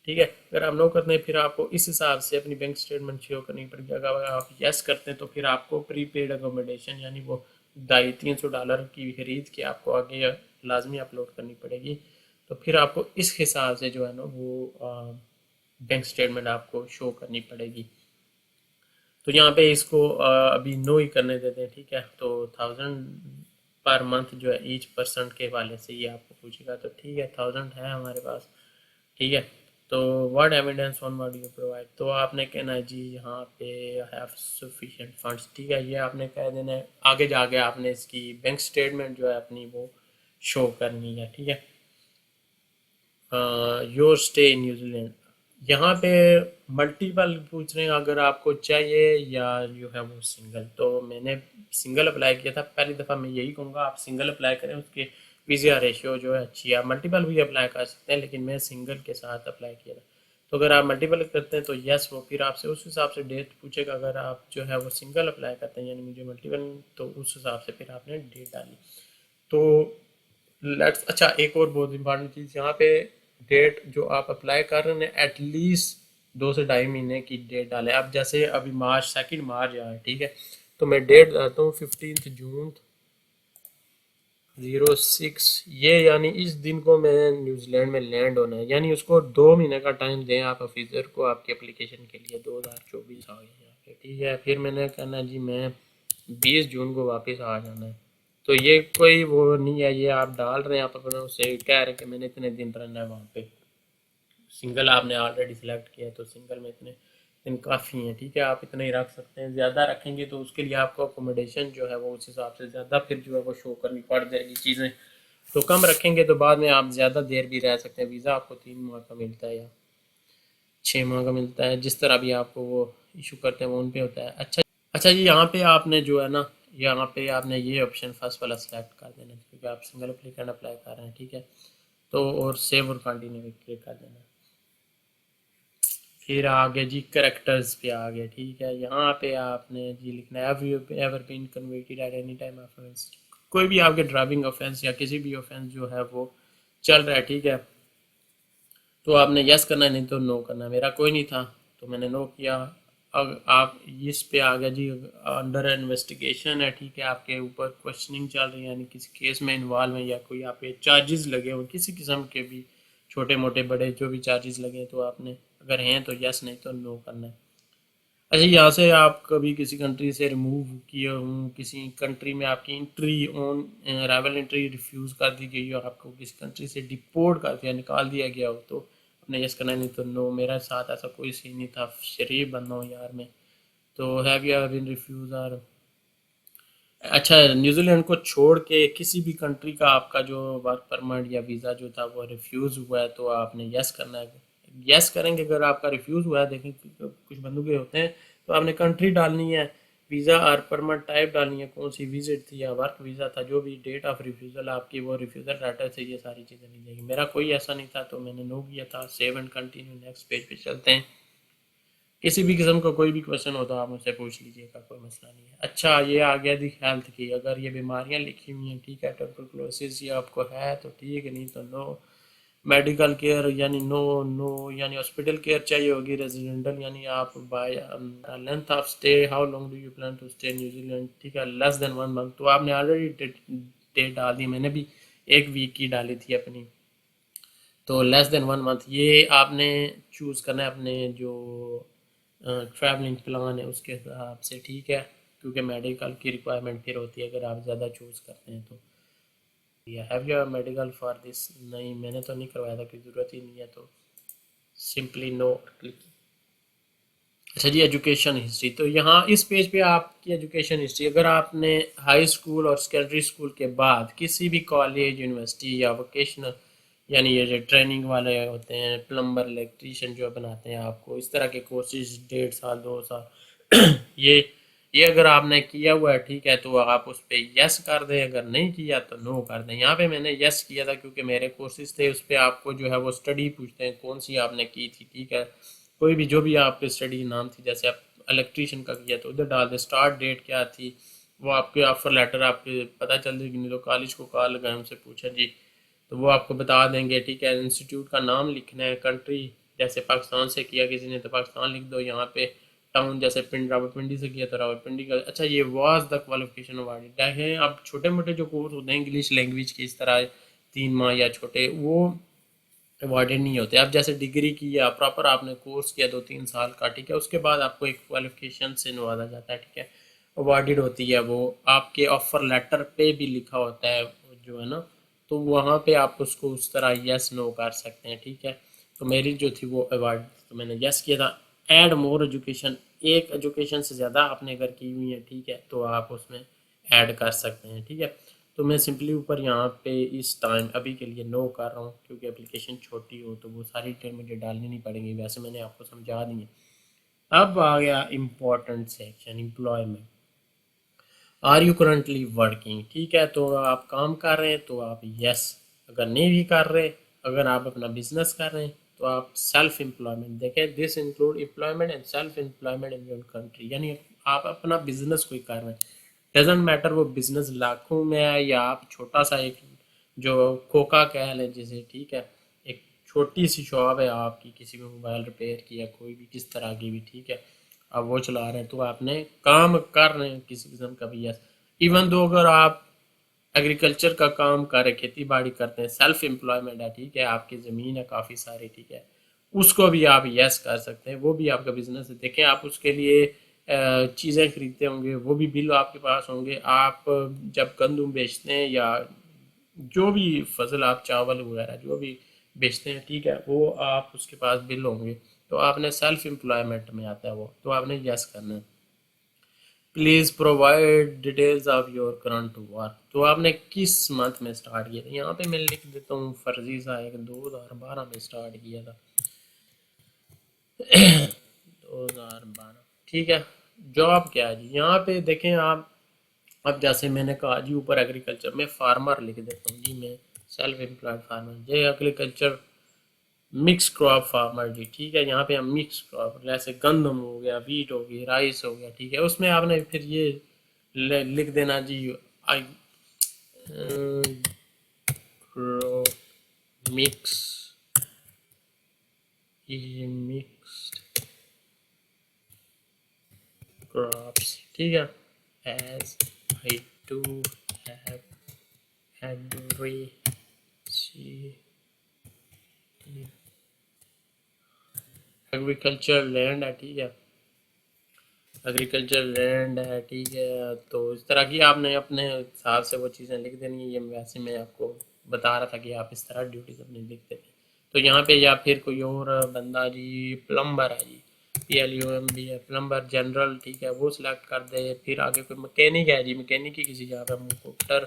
ठीक है। अगर आप नो करते हैं फिर आपको इस हिसाब से अपनी बैंक स्टेटमेंट शो करनी पड़ेगी। अगर आप यस करते हैं तो फिर आपको प्रीपेड अकोमोडेशन यानी वो $250-300 की खरीद के आपको आगे लाजमी अपलोड करनी पड़ेगी। तो फिर आपको इस हिसाब से जो है ना वो बैंक स्टेटमेंट आपको शो करनी पड़ेगी। तो यहाँ पे इसको अभी नो ही करने देते हैं, ठीक है। तो 1000 पर मंथ जो है ईच पर्सन के वाले से ये आपको पूछेगा, तो ठीक है 1000 है हमारे पास, ठीक है। तो what evidence on what you provide, तो आपने कहना है जी यहाँ पे हैव सफिशिएंट फंड्स, ठीक है। ये आपने कह देना है। आगे जाके आपने इसकी बैंक स्टेटमेंट जो है अपनी वो शो करनी है, ठीक है। योर स्टे इन न्यूजीलैंड, यहाँ पे मल्टीपल पूछ रहे हैं अगर आपको चाहिए या यू है वो सिंगल। तो मैंने सिंगल अप्लाई किया था पहली दफ़ा। मैं यही कहूँगा आप सिंगल अप्लाई करें, उसके वीज़ा रेशियो जो है अच्छी है। आप मल्टीपल भी अप्लाई कर सकते हैं लेकिन मैं सिंगल के साथ अप्लाई किया था। तो अगर आप मल्टीपल करते हैं तो यस, वो फिर आपसे उस हिसाब से डेट पूछेगा। अगर आप जो है वो सिंगल अप्लाई करते हैं यानी मुझे मल्टीपल, तो उस हिसाब से फिर आपने डेट डाली। तो लेट्स, अच्छा एक और बहुत इंपॉर्टेंट चीज़ यहाँ पे, डेट जो आप अप्लाई कर रहे हैं एटलीस्ट 2 से ढाई महीने की डेट डालें। अब जैसे अभी मार्च 2 मार्च है, ठीक है। तो मैं डेट डालता हूँ 15 जून 06, ये यानी इस दिन को मैं न्यूजीलैंड में लैंड होना है, यानी उसको 2 महीने का टाइम दें आप ऑफिसर को आपके एप्लीकेशन के लिए। 2024 आ गया यहाँ पे, ठीक है। फिर मैंने कहना जी मैं 20 जून को वापस आ जाना है। तो ये कोई वो नहीं है, ये आप डाल रहे हैं, आप अपना उससे कह रहे हैं कि मैंने इतने दिन रहना है वहाँ पे। सिंगल आपने ऑलरेडी सिलेक्ट किया है तो सिंगल में इतने दिन काफ़ी हैं, ठीक है। आप इतने ही रख सकते हैं। ज़्यादा रखेंगे तो उसके लिए आपको अकोमोडेशन जो है वो उस हिसाब से ज़्यादा फिर जो है वो शो करनी पड़ जाएगी चीज़ें। तो कम रखेंगे तो बाद में आप ज़्यादा देर भी रह सकते हैं। वीज़ा आपको 3 माह का मिलता है या 6 माह का मिलता है, जिस तरह भी आपको वो इशू करते हैं वो उन पे होता है। अच्छा अच्छा जी, यहाँ पे आपने जो है ना, यहाँ पे आपने ये ऑप्शन फर्स्ट वाला सेलेक्ट कर देना क्योंकि आप सिंगल एप्लीकेंट अप्लाई कर रहे हैं, ठीक है। तो और सेव और कंटिन्यू पे क्लिक कर देना। फिर आगे जी करेक्टर्स पे आ गए, ठीक है। यहाँ पे आपने जी लिखना है have you ever been convicted at any time of, कोई भी आपके ड्राइविंग ऑफेंस या किसी भी ऑफेंस जो है वो चल रहा है, ठीक है। तो आपने यस करना है, नहीं तो नो करना है। मेरा कोई नहीं था तो मैंने नो किया। अब आप इस पे आ गया जी अंडर इन्वेस्टिगेशन है, ठीक है। आपके ऊपर क्वेश्चनिंग चल रही है यानी किसी केस में इन्वॉल्व है या कोई आप पे चार्जेस लगे हो किसी किस्म के भी, छोटे मोटे बड़े जो भी चार्जेस लगे, तो आपने अगर हैं तो यस, नहीं तो नो करना है। अच्छा, यहाँ से आप कभी किसी कंट्री से रिमूव किए हों, किसी कंट्री में आपकी entry on arrival entry refuse कर दी गई हो, आपको किसी कंट्री से डिपोर्ट कर दिया, निकाल दिया गया हो, तो अपने यस करना है, नहीं तो नो। मेरा साथ ऐसा कोई सीन नहीं था, शरीफ बंदा हूँ यार मैं। तो have you ever been refuse और, अच्छा न्यूजीलैंड को छोड़ के किसी भी कंट्री का आपका जो वर्क परमिट या वीज़ा जो था वो रिफ्यूज़ हुआ है तो आपने यस करना है। यस करेंगे। अगर आपका रिफ्यूज़ हुआ है, देखें कुछ बंदूक के होते हैं, तो आपने कंट्री डालनी है, वीज़ा और परमिट टाइप डालनी है, कौन सी विजिट थी या वर्क वीज़ा था, जो भी डेट ऑफ रिफ्यूज़ल आपकी वो रिफ्यूज़ल लेटर से ये सारी चीज़ें मिल जाएगी। मेरा कोई ऐसा नहीं था तो मैंने नो किया था। Save and continue, next page पे चलते हैं। किसी भी किस्म का कोई भी क्वेश्चन हो तो आप मुझसे पूछ लीजिएगा, कोई मसला नहीं है। अच्छा, ये आ गया दी हेल्थ की, अगर ये बीमारियां लिखी हुई हैं, ठीक है, ट्यूबरकुलोसिस ये आपको है तो ठीक है, नहीं तो नो। मेडिकल केयर यानी नो नो, यानी हॉस्पिटल केयर चाहिए होगी। रेजिडेंटल यानी आप by length of stay, how long do you plan to stay New Zealand, ठीक है, लेस देन 1 मंथ। तो आपने ऑलरेडी डेट डाल दी, मैंने भी 1 वीक की डाली थी अपनी। तो लेस देन 1 मंथ ये आपने चूज़ करना है अपने जो ट्रैवलिंग प्लान है उसके हिसाब से, ठीक है, क्योंकि मेडिकल की रिक्वायरमेंट फिर होती है अगर आप ज़्यादा चूज़ करते हैं तो। Have you medical for this, नहीं मैंने तो नहीं करवाया था, कोई ज़रूरत ही नहीं है, तो सिंपली नो क्लिक। अच्छा जी, एजुकेशन हिस्ट्री, तो यहाँ इस पेज पे आपकी एजुकेशन हिस्ट्री, अगर आपने हाई स्कूल और सेकेंडरी स्कूल के बाद किसी भी कॉलेज, यूनिवर्सिटी या वोकेशनल, यानी ये जो ट्रेनिंग वाले होते हैं, प्लम्बर, इलेक्ट्रीशियन जो बनाते हैं आपको इस तरह के कोर्सेज, 1.5 साल 2 साल ये अगर आपने किया हुआ है, ठीक है, तो आप उस पर यस कर दें, अगर नहीं किया तो नो कर दें। यहाँ पे मैंने यस किया था क्योंकि मेरे कोर्सेज थे, उस पर आपको जो है वो स्टडी पूछते हैं कौन सी आपने की थी, ठीक है, कोई भी जो भी आपके स्टडी नाम थी, जैसे आप इलेक्ट्रीशियन का किया तो उधर डाल दें, स्टार्ट डेट क्या थी, वो आपके ऑफर लेटर आपके पता चल जाएगी, नहीं तो कॉलेज को कॉल लगाए उनसे पूछा जी, तो वो आपको बता देंगे, ठीक है। इंस्टीट्यूट का नाम लिखना है, कंट्री जैसे पाकिस्तान से किया किसी ने तो पाकिस्तान लिख दो, यहाँ पे टाउन जैसे पिंड, रावलपिंडी से किया तो रावलपिंडी का। अच्छा, ये वाज द क्वालिफिकेशन अवार्ड है। अब छोटे मोटे जो कोर्स होते हैं इंग्लिश लैंग्वेज के इस तरह 3 माह या छोटे, वो अवॉर्डेड नहीं होते। अब जैसे डिग्री की या प्रॉपर आपने कोर्स किया 2-3 साल का, ठीक है, उसके बाद आपको एक क्वालिफिकेशन से नवाजा जाता है, ठीक है, अवॉर्डेड होती है वो, आपके ऑफर लेटर पे भी लिखा होता है जो है ना, तो वहाँ पे आप उसको उस तरह यस नो कर सकते हैं, ठीक है। तो मेरी जो थी वो अवार्ड, तो मैंने यस किया था। ऐड मोर एजुकेशन, एक एजुकेशन से ज़्यादा आपने अगर की हुई है, ठीक है, तो आप उसमें ऐड कर सकते हैं, ठीक है। तो मैं सिंपली ऊपर यहाँ पे इस टाइम अभी के लिए नो कर रहा हूँ क्योंकि एप्लीकेशन छोटी हो तो वो सारी डिटेल मुझे डालनी नहीं पड़ेगी, वैसे मैंने आपको समझा दी है। अब आ गया important section, employment. Are you currently working, ठीक है, तो आप काम कर रहे हैं तो आप यस, अगर नहीं भी कर रहे, अगर आप अपना बिजनेस कर रहे हैं तो आप सेल्फ एम्प्लॉयमेंट देखें, this include employment and self employment in your country, यानी आप अपना बिजनेस कोई कर रहे हैं, डजेंट मैटर वो बिजनेस लाखों में है या आप छोटा सा एक जो कोका कह लें जिसे, ठीक है, एक छोटी सी शॉप है आपकी, किसी को मोबाइल रिपेयर की या कोई भी किस तरह की भी, ठीक है, आप वो चला रहे हैं तो आपने काम कर रहे हैं किसी किस्म का भी यस। इवन दो अगर आप एग्रीकल्चर का काम कर रहे, खेती बाड़ी करते हैं, सेल्फ एम्प्लॉयमेंट है, ठीक है, आपकी ज़मीन है काफ़ी सारी, ठीक है, उसको भी आप यस कर सकते हैं, वो भी आपका बिजनेस है। देखें, आप उसके लिए चीज़ें खरीदते होंगे, वो भी बिल आपके पास होंगे, आप जब गंदम बेचते हैं या जो भी फसल, आप चावल वगैरह जो भी बेचते हैं, ठीक है, वो आप उसके पास बिल होंगे, तो आपने सेल्फ एम्प्लॉयमेंट में आता है वो, तो आपने यस करना है। Please provide details of your current work, तो आपने किस मंथ में स्टार्ट किया था, यहाँ पे मैं लिख देता हूँ फर्जी सा एक, 2012 में स्टार्ट किया था, 2012, ठीक है। जॉब क्या है जी, यहाँ पे देखें आप, अब जैसे मैंने कहा जी ऊपर एग्रीकल्चर में फार्मर लिख देता हूँ जी, मैं सेल्फ एम्प्लॉयड फार्मर, ये एग्रीकल्चर मिक्स क्रॉप फार्मर जी, ठीक है, यहाँ पे हम मिक्स क्रॉप जैसे गंदम हो गया, वीट हो गई, राइस हो गया, ठीक है, उसमें आपने फिर ये लिख देना जी, आई क्रॉप मिक्स, ये मिक्स्ड क्रॉप्स, ठीक है, as I too have agri agriculture land है, ठीक है, एग्रीकल्चर लैंड है, ठीक है, तो इस तरह की आपने अपने हिसाब से वो चीज़ें लिख देनी है। ये वैसे मैं आपको बता रहा था कि आप इस तरह ड्यूटीज अपनी लिख देते। तो यहाँ पे या फिर कोई और बंदा जी प्लम्बर है जी, PLUMB है, प्लम्बर जनरल, ठीक है, वो सिलेक्ट कर दे। फिर आगे कोई मैकेनिक है जी, मैकेनिक की किसी जगह पे मोटर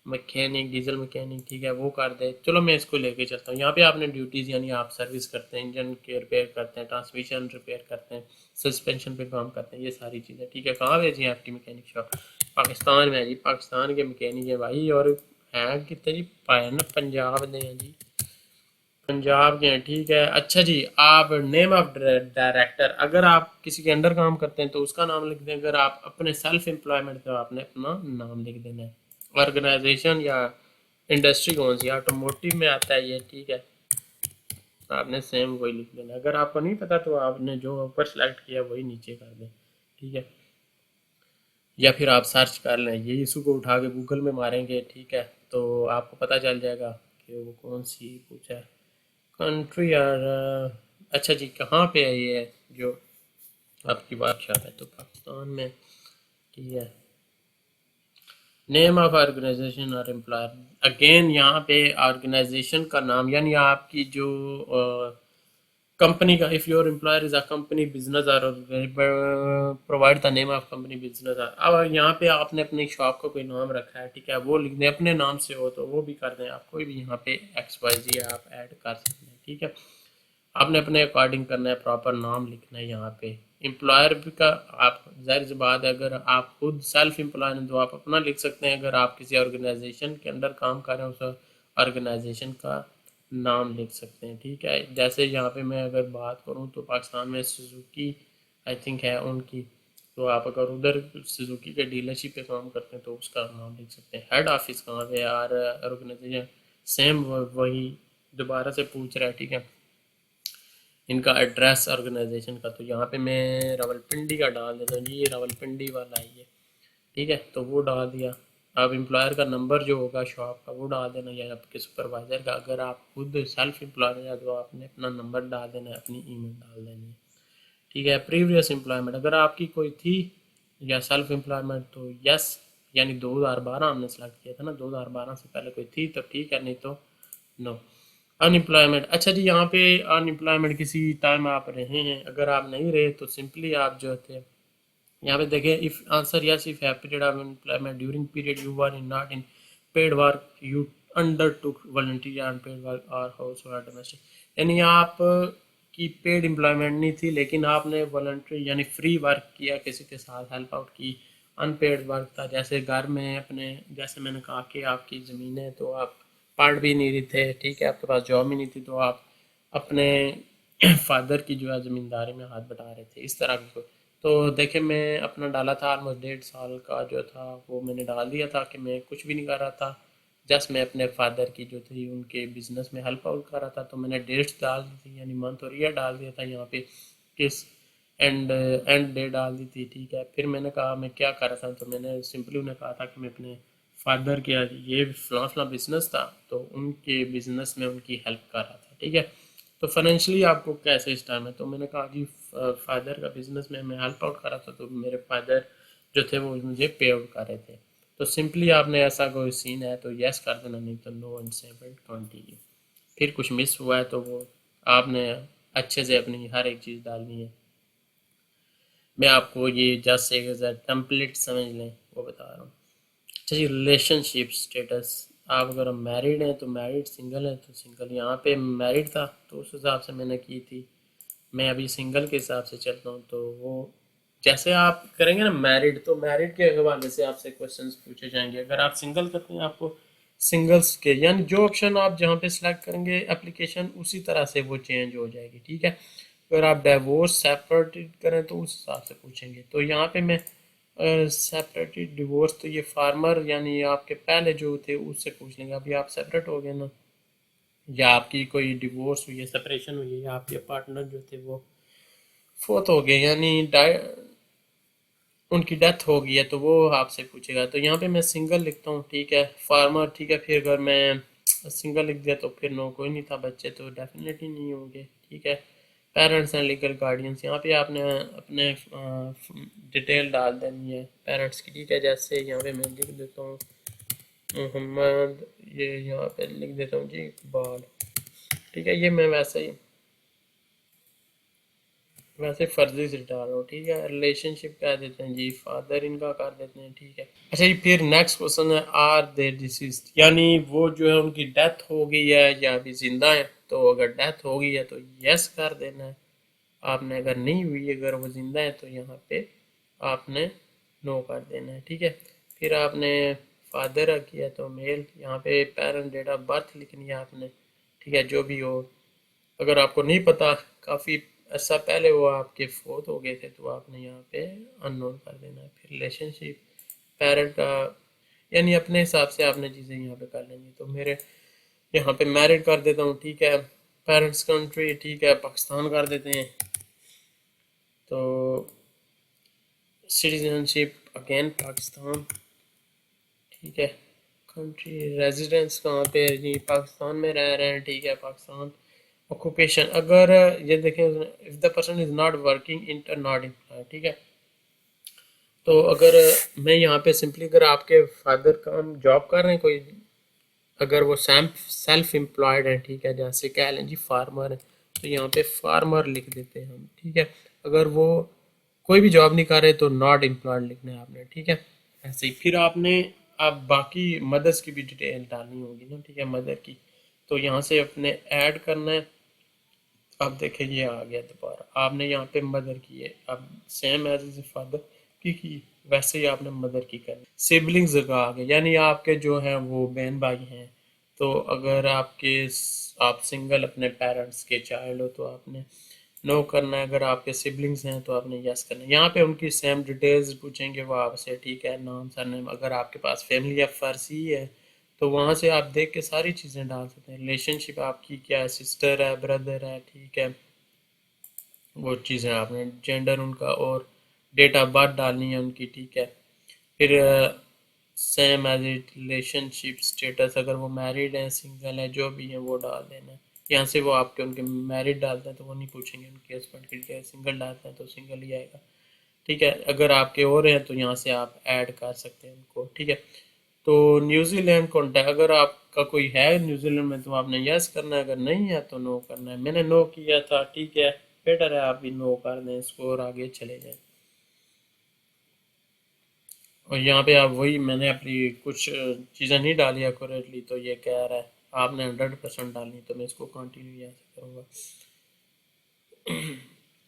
मैकेनिक, डीजल मैकेनिक, ठीक है, वो कर दे। चलो मैं इसको लेके चलता हूँ। यहाँ पे आपने ड्यूटीज़, यानी आप सर्विस करते हैं, इंजन के रिपेयर करते हैं, ट्रांसमिशन रिपेयर करते हैं, सस्पेंशन पे काम करते हैं, ये सारी चीज़ें, ठीक है। कहाँ पे जी FT मैकेनिक शॉप, पाकिस्तान में है जी, पाकिस्तान के मैकेनिक है भाई, और हैं कितने जी, पाए ना पंजाब ने हैं जी, पंजाब के हैं, ठीक है। अच्छा जी, आप नेम ऑफ डायरेक्टर, अगर आप किसी के अंडर काम करते हैं तो उसका नाम लिख दें, अगर आप अपने सेल्फ एम्प्लॉयमेंट तो आपने अपना नाम लिख देना है। ऑर्गेनाइजेशन या इंडस्ट्री कौन सी, ऑटोमोटिव में आता है ये, ठीक है, आपने सेम वही लिख देना। अगर आपको नहीं पता तो आपने जो ऊपर सेलेक्ट किया वही नीचे कर दें, ठीक है। या फिर आप सर्च कर लें, ये इशू को उठा के गूगल में मारेंगे, ठीक है, तो आपको पता चल जाएगा कि वो कौन सी पूछा है। कंट्री यार, अच्छा जी, कहाँ पे है ये जो आपकी वर्कशॉप है, तो पाकिस्तान में, ठीक है। नेम ऑफ ऑर्गेनाइजेशन और एम्प्लॉयर, अगेन यहाँ पे ऑर्गेनाइजेशन का नाम, यानी आपकी जो कंपनी का, if your employer is a company business or provide the name of company business. अब यहाँ पे आपने अपनी शॉप का कोई नाम रखा है, ठीक है, वो लिख दें, अपने नाम से हो तो वो भी कर दें, आप कोई भी यहाँ पे XYZ आप ऐड कर सकते हैं, ठीक है। आपने अपने अकॉर्डिंग करना है, प्रॉपर नाम लिखना है यहाँ पे। एम्प्लॉयर का आप जाहिर सी बात है, अगर आप खुद सेल्फ एम्प्लॉय हैं तो आप अपना लिख सकते हैं, अगर आप किसी ऑर्गेनाइजेशन के अंडर काम कर रहे हैं उस ऑर्गेनाइजेशन का नाम लिख सकते हैं, ठीक है। जैसे यहाँ पे मैं अगर बात करूँ तो पाकिस्तान में सुजुकी आई थिंक है उनकी, तो आप अगर उधर सुजुकी के डीलरशिप पे काम करते हैं तो उसका नाम लिख सकते हैं। हेड ऑफिस कहाँ पे यार, ऑर्गेनाइजेशन सेम वही दोबारा से पूछ रहा है, ठीक है। इनका एड्रेस ऑर्गेनाइजेशन का, तो यहाँ पे मैं रावलपिंडी का डाल देता हूँ जी, ये रावलपिंडी वाला ही है, ठीक है, तो वो डाल दिया। आप एम्प्लॉयर का नंबर जो होगा शॉप का वो डाल देना, या आपके सुपरवाइज़र का, अगर आप खुद सेल्फ एम्प्लॉयर है तो आपने अपना नंबर डाल देना है, अपनी ईमेल डाल देनी है, ठीक है। प्रीवियस एम्प्लॉयमेंट, अगर आपकी कोई थी या सेल्फ एम्प्लॉयमेंट तो यस, यानी 2012 हमने सेलेक्ट किया था ना, 2012 से पहले कोई थी तो ठीक है, नहीं तो नो। अनएम्प्लॉयमेंट, अच्छा जी, यहाँ पे अनएम्प्लॉयमेंट किसी टाइम आप रहे हैं, अगर आप नहीं रहे तो सिंपली आप जो थे यहाँ पे देखें, if answer yes if have period of employment during period you were in not in paid work you undertook volunteer unpaid work और हाउस होल्ड डोमेस्टिक, यानी आप की पेड एम्प्लॉयमेंट नहीं थी लेकिन आपने वॉलंटरी यानी फ्री वर्क किया, किसी के साथ हेल्प आउट की। अनपेड वर्क था, जैसे घर में अपने, जैसे मैंने कहा कि आपकी ज़मीन है तो आप पढ़ भी नहीं रहे थे, ठीक है, आपके पास जॉब ही नहीं थी, तो आप अपने फादर की जो है ज़मींदारी में हाथ बटा रहे थे, इस तरह की कोई। तो देखे, मैं अपना डाला था ऑलमोस्ट 1.5 साल का जो था वो मैंने डाल दिया था कि मैं कुछ भी नहीं कर रहा था, जस्ट मैं अपने फादर की जो थी उनके बिजनेस में हेल्प आउट कर रहा था, तो मैंने डेट्स डाल दी थी, यानी मंथ और ईयर डाल दिया था यहाँ पे, किस एंड डे डाल दी थी, ठीक है। फिर मैंने कहा मैं क्या कर रहा था, तो मैंने सिंपली उन्हें कहा था कि मैं अपने फादर के, ये फलां फलां बिजनेस था तो उनके बिजनेस में उनकी हेल्प कर रहा था, ठीक है। तो फाइनेंशियली आपको कैसे इस टाइम है, तो मैंने कहा कि फादर का बिजनेस में मैं हेल्प आउट कर रहा था, तो मेरे फादर जो थे वो मुझे पे आउट कर रहे थे। तो सिंपली आपने ऐसा कोई सीन है तो यस कर देना, नहीं तो नो एंड सेव कंटिन्यू। फिर कुछ मिस हुआ है तो वो आपने अच्छे से अपनी हर एक चीज़ डालनी है। मैं आपको ये जस्ट एक टेम्पलेट समझ लें वो बता रहा हूँ। अच्छा जी, रिलेशनशिप स्टेटस, आप अगर मैरिड हैं तो मैरिड, सिंगल है तो सिंगल। यहाँ पे मैरिड था तो उस हिसाब से मैंने की थी, मैं अभी सिंगल के हिसाब से चलता हूँ, तो वो जैसे आप करेंगे ना मैरिड, तो मैरिड के हवाले से आपसे क्वेश्चंस पूछे जाएंगे। अगर आप सिंगल करते हैं आपको सिंगल्स के, यानी जो ऑप्शन आप जहाँ पे सिलेक्ट करेंगे एप्लीकेशन उसी तरह से वो चेंज हो जाएगी, ठीक है। अगर आप डाइवोर्स सेपरेटेड करें तो उस हिसाब से पूछेंगे। तो यहाँ पे मैं सेपरेटेड डिवोर्स, तो ये फार्मर यानी आपके पहले जो थे उससे पूछ लेंगे, अभी आप सेपरेट हो गए ना, या आपकी कोई डिवोर्स हुई है, सेपरेशन हुई है, या आपके पार्टनर जो थे वो फोत हो गए, यानी उनकी डेथ हो गई है, तो वो आपसे पूछेगा। तो यहाँ पे मैं सिंगल लिखता हूँ, ठीक है, फार्मर, ठीक है। फिर अगर मैं सिंगल लिख दिया तो फिर नो, कोई नहीं था, बच्चे तो डेफिनेटली नहीं होंगे, ठीक है। पेरेंट्स एंड लीगल गार्डियंस, यहाँ पे आपने अपने डिटेल डाल देनी है पेरेंट्स की, ठीक है। जैसे यहाँ पे मैं लिख देता हूँ मोहम्मद, ये यहाँ पे लिख देता हूँ जी इकबाल, ठीक है। ये मैं वैसे फर्जी से डाल रहा हूँ, ठीक है। रिलेशनशिप कह देते हैं जी, फादर इनका कर देते हैं, ठीक है। अच्छा जी, फिर नेक्स्ट क्वेश्चन है, आर दे डिसीज्ड, यानी वो जो है उनकी डेथ हो गई है या अभी जिंदा है। तो अगर डेथ हो गई है तो यस कर देना है आपने, अगर नहीं हुई, अगर वो जिंदा है तो यहाँ पे आपने नो कर देना है, ठीक है। फिर आपने फादर किया तो मेल, यहाँ पे पेरेंट डेट ऑफ बर्थ लिखनी है आपने, ठीक है, जो भी हो। अगर आपको नहीं पता, काफ़ी ऐसा पहले वो आपके फोत हो गए थे, तो आपने यहाँ पे अननोन कर देना है। फिर रिलेशनशिप पेरेंट का, यानी अपने हिसाब से आपने चीज़ें यहाँ पे कर लेंगी। तो मेरे यहाँ पे मैरिड कर देता हूँ, ठीक है। पेरेंट्स कंट्री, ठीक है, पाकिस्तान कर देते हैं। तो सिटीजनशिप अगेन पाकिस्तान, ठीक है। कंट्री रेजिडेंस कहाँ पे है जी, पाकिस्तान में रह रहे हैं, ठीक है, पाकिस्तान। ऑक्यूपेशन, अगर ये देखें, if the person is not working inter not employed, ठीक है। तो अगर मैं यहाँ पे सिंपली, अगर आपके फादर काम जॉब कर रहे हैं कोई, अगर वो सेल्फ एम्प्लॉयड है, ठीक है, जैसे कह लें जी फार्मर है, तो यहाँ पे फार्मर लिख देते हैं हम, ठीक है। अगर वो कोई भी जॉब नहीं कर रहे तो नॉट एम्प्लॉयड लिखना है आपने, ठीक है। ऐसे ही फिर आपने, आप बाकी मदर्स की भी डिटेल डालनी होगी ना, ठीक है, मदर की। तो यहाँ से अपने ऐड करना है। अब देखें ये आ गया दोबारा, आपने यहाँ पे मदर की है, अब सेम एज फादर की वैसे ही आपने मदर की करनी। सिबलिंग्स का आ गया, यानी आपके जो हैं वो बहन भाई हैं। तो अगर आप सिंगल अपने पेरेंट्स के चाइल्ड हो तो आपने नो करना है। अगर आपके सिबलिंग्स हैं तो आपने यस करना है। यहाँ पे उनकी सेम डिटेल्स पूछेंगे वो आपसे, ठीक है, नाम सरनेम। अगर आपके पास फैमिली या फारसी है तो वहाँ से आप देख के सारी चीज़ें डाल सकते हैं। रिलेशनशिप आपकी क्या है, सिस्टर है, ब्रदर है, ठीक है, वो चीज़ें आपने, जेंडर उनका, और डेट ऑफ बर्थ डालनी है उनकी, ठीक है। फिर same as it relationship status, अगर वो मैरिड है, सिंगल है, जो भी है वो डाल देना है। यहाँ से वो आपके उनके मैरिड डालते हैं तो वो नहीं पूछेंगे उनके हस्बैंड की डिटेल, सिंगल डालते हैं तो सिंगल ही आएगा, ठीक है। अगर आपके और हैं तो यहाँ से आप ऐड कर सकते हैं उनको, ठीक है। तो न्यूजीलैंड कॉन्टैक्ट, अगर आपका कोई है न्यूजीलैंड में तो आपने यस करना है, अगर नहीं है तो नो करना है। मैंने नो किया था, ठीक है, बेटर है आप भी नो कर दें इसको और आगे चले जाएं। और यहाँ पे आप वही, मैंने अपनी कुछ चीज़ें नहीं डाली एक्यूरेटली, तो ये कह रहा है आपने 100% डालनी, तो मैं इसको कंटिन्यू यहाँ से करूँगा।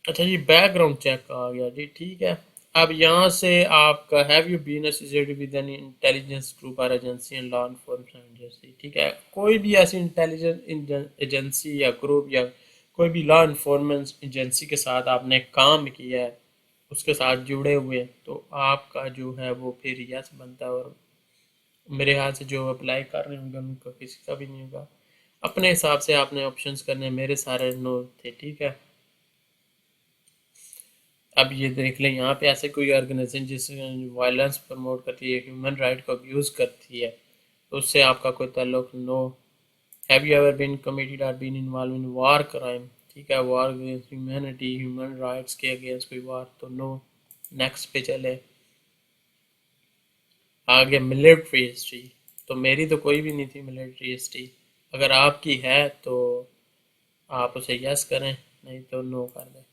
अच्छा जी, बैकग्राउंड चेक आ गया जी, ठीक है। अब यहाँ से आपका have you been associated with an intelligence group or agency and law enforcement agency, ठीक है। कोई भी ऐसी इंटेलिजेंस एजेंसी या ग्रुप या कोई भी लॉ एनफोर्समेंट एजेंसी के साथ आपने काम किया है, उसके साथ जुड़े हुए, तो आपका जो है वो फिर यस बनता है। और मेरे ख्याल से जो अप्लाई कर रहे होंगे उनका किसी का भी नहीं होगा। अपने हिसाब से आपने ऑप्शंस करने, मेरे सारे नो थे, ठीक है। अब ये देख लें, यहाँ पे ऐसे कोई ऑर्गेनाइजेशन जिस वायलेंस प्रमोट करती है, ह्यूमन राइट को अब्यूज़ करती है, तो उससे आपका कोई ताल्लुक no. Have you ever been committed or been involved in war crime, ठीक है, war against humanity, human rights के अगेंस्ट कोई वार, तो नो। नेक्स्ट पे चले। आगे मिलिट्री हिस्ट्री, तो मेरी तो कोई भी नहीं थी मिलिट्री हिस्ट्री। अगर आपकी है तो आप उसे यस करें, नहीं तो नो कर दें,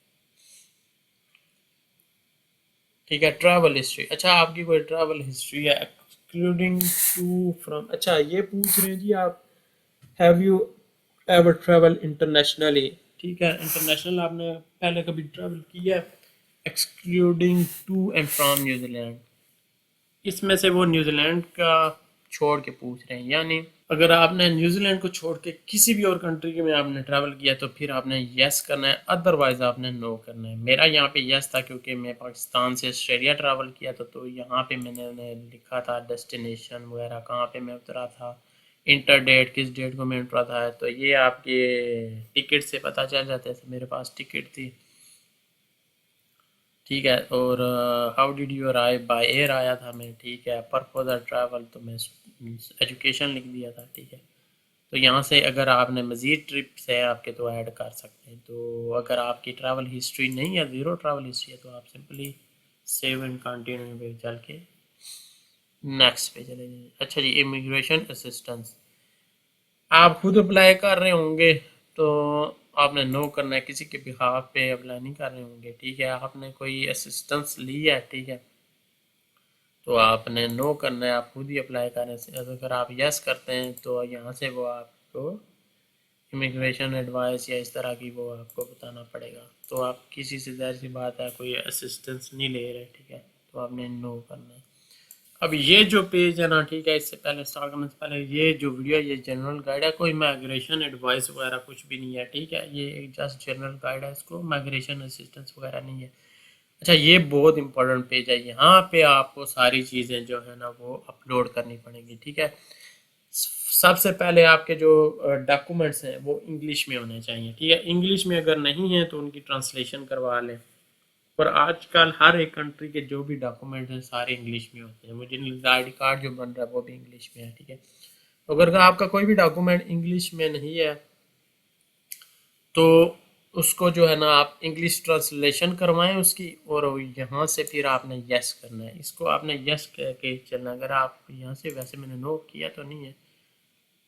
ठीक है। ट्रैवल हिस्ट्री, अच्छा आपकी कोई ट्रैवल हिस्ट्री है एक्सक्लूडिंग टू फ्रॉम, अच्छा ये पूछ रहे हैं जी आप, have you ever travel internationally, ठीक है, इंटरनेशनल आपने पहले कभी ट्रैवल किया है, excluding to and from New Zealand. इसमें से वो न्यूजीलैंड का छोड़ के पूछ रहे हैं, यानी अगर आपने न्यूजीलैंड को छोड़ के किसी भी और कंट्री में आपने ट्रैवल किया तो फिर आपने यस करना है, अदरवाइज आपने नो करना है। मेरा यहाँ पे यस था क्योंकि मैं पाकिस्तान से ऑस्ट्रेलिया ट्रैवल किया था, तो यहाँ पे मैंने लिखा था डेस्टिनेशन वगैरह, कहाँ पे मैं उतरा था, इंटर डेट, किस डेट को मैं उतरा था, तो ये आपके टिकट से पता चल जाता है। मेरे पास टिकट थी, ठीक है। और how did you arrive, by air आया था मैं, ठीक है। पर्पज ऑफ ट्रैवल, तो मैं एजुकेशन लिख दिया था, ठीक है। तो यहाँ से अगर आपने मज़ीद ट्रिप्स है आपके तो ऐड कर सकते हैं। तो अगर आपकी ट्रैवल हिस्ट्री नहीं है, ज़ीरो ट्रैवल हिस्ट्री है, तो आप सिंपली सेव एंड कंटिन्यू पे चल के नेक्स्ट पे चले जाएं। अच्छा जी, इमिग्रेशन असिस्टेंस, आप खुद अप्लाई कर रहे होंगे तो आपने नो करना है, किसी के बिहाफ पे अप्लाई नहीं कर रहे होंगे, ठीक है। आपने कोई असिस्टेंस ली है, ठीक है, तो आपने नो करना है, आप खुद ही अप्लाई करने से। अगर आप यस करते हैं तो यहाँ से वो आपको इमिग्रेशन एडवाइस या इस तरह की वो आपको बताना पड़ेगा। तो आप किसी से, ज़ाहिर सी बात है, कोई असिस्टेंस नहीं ले रहे, ठीक है, तो आपने नो करना है। अब ये जो पेज है ना, ठीक है, इससे पहले स्टार्ट करने से पहले ये जो वीडियो ये जनरल गाइड है, कोई माइग्रेशन एडवाइस वगैरह कुछ भी नहीं है, ठीक है, ये एक जस्ट जनरल गाइड है, इसको माइग्रेशन असिस्टेंस वगैरह नहीं है। अच्छा, ये बहुत इंपॉर्टेंट पेज है, यहाँ पे आपको सारी चीज़ें जो है ना वो अपलोड करनी पड़ेंगी, ठीक है। सबसे पहले आपके जो डॉक्यूमेंट्स हैं वो इंग्लिश में होने चाहिए, ठीक है, इंग्लिश में अगर नहीं है तो उनकी ट्रांसलेशन करवा लें। पर आजकल हर एक कंट्री के जो भी डॉक्यूमेंट हैं सारे इंग्लिश में होते हैं, मुझे आईडी कार्ड जो बन रहा है वो भी इंग्लिश में है, ठीक है। तो अगर आपका कोई भी डॉक्यूमेंट इंग्लिश में नहीं है तो उसको जो है ना आप इंग्लिश ट्रांसलेशन करवाएं उसकी, और यहाँ से फिर आपने यस करना है, इसको आपने यस कह के चलना। अगर आप यहाँ से, वैसे मैंने नो किया तो नहीं है,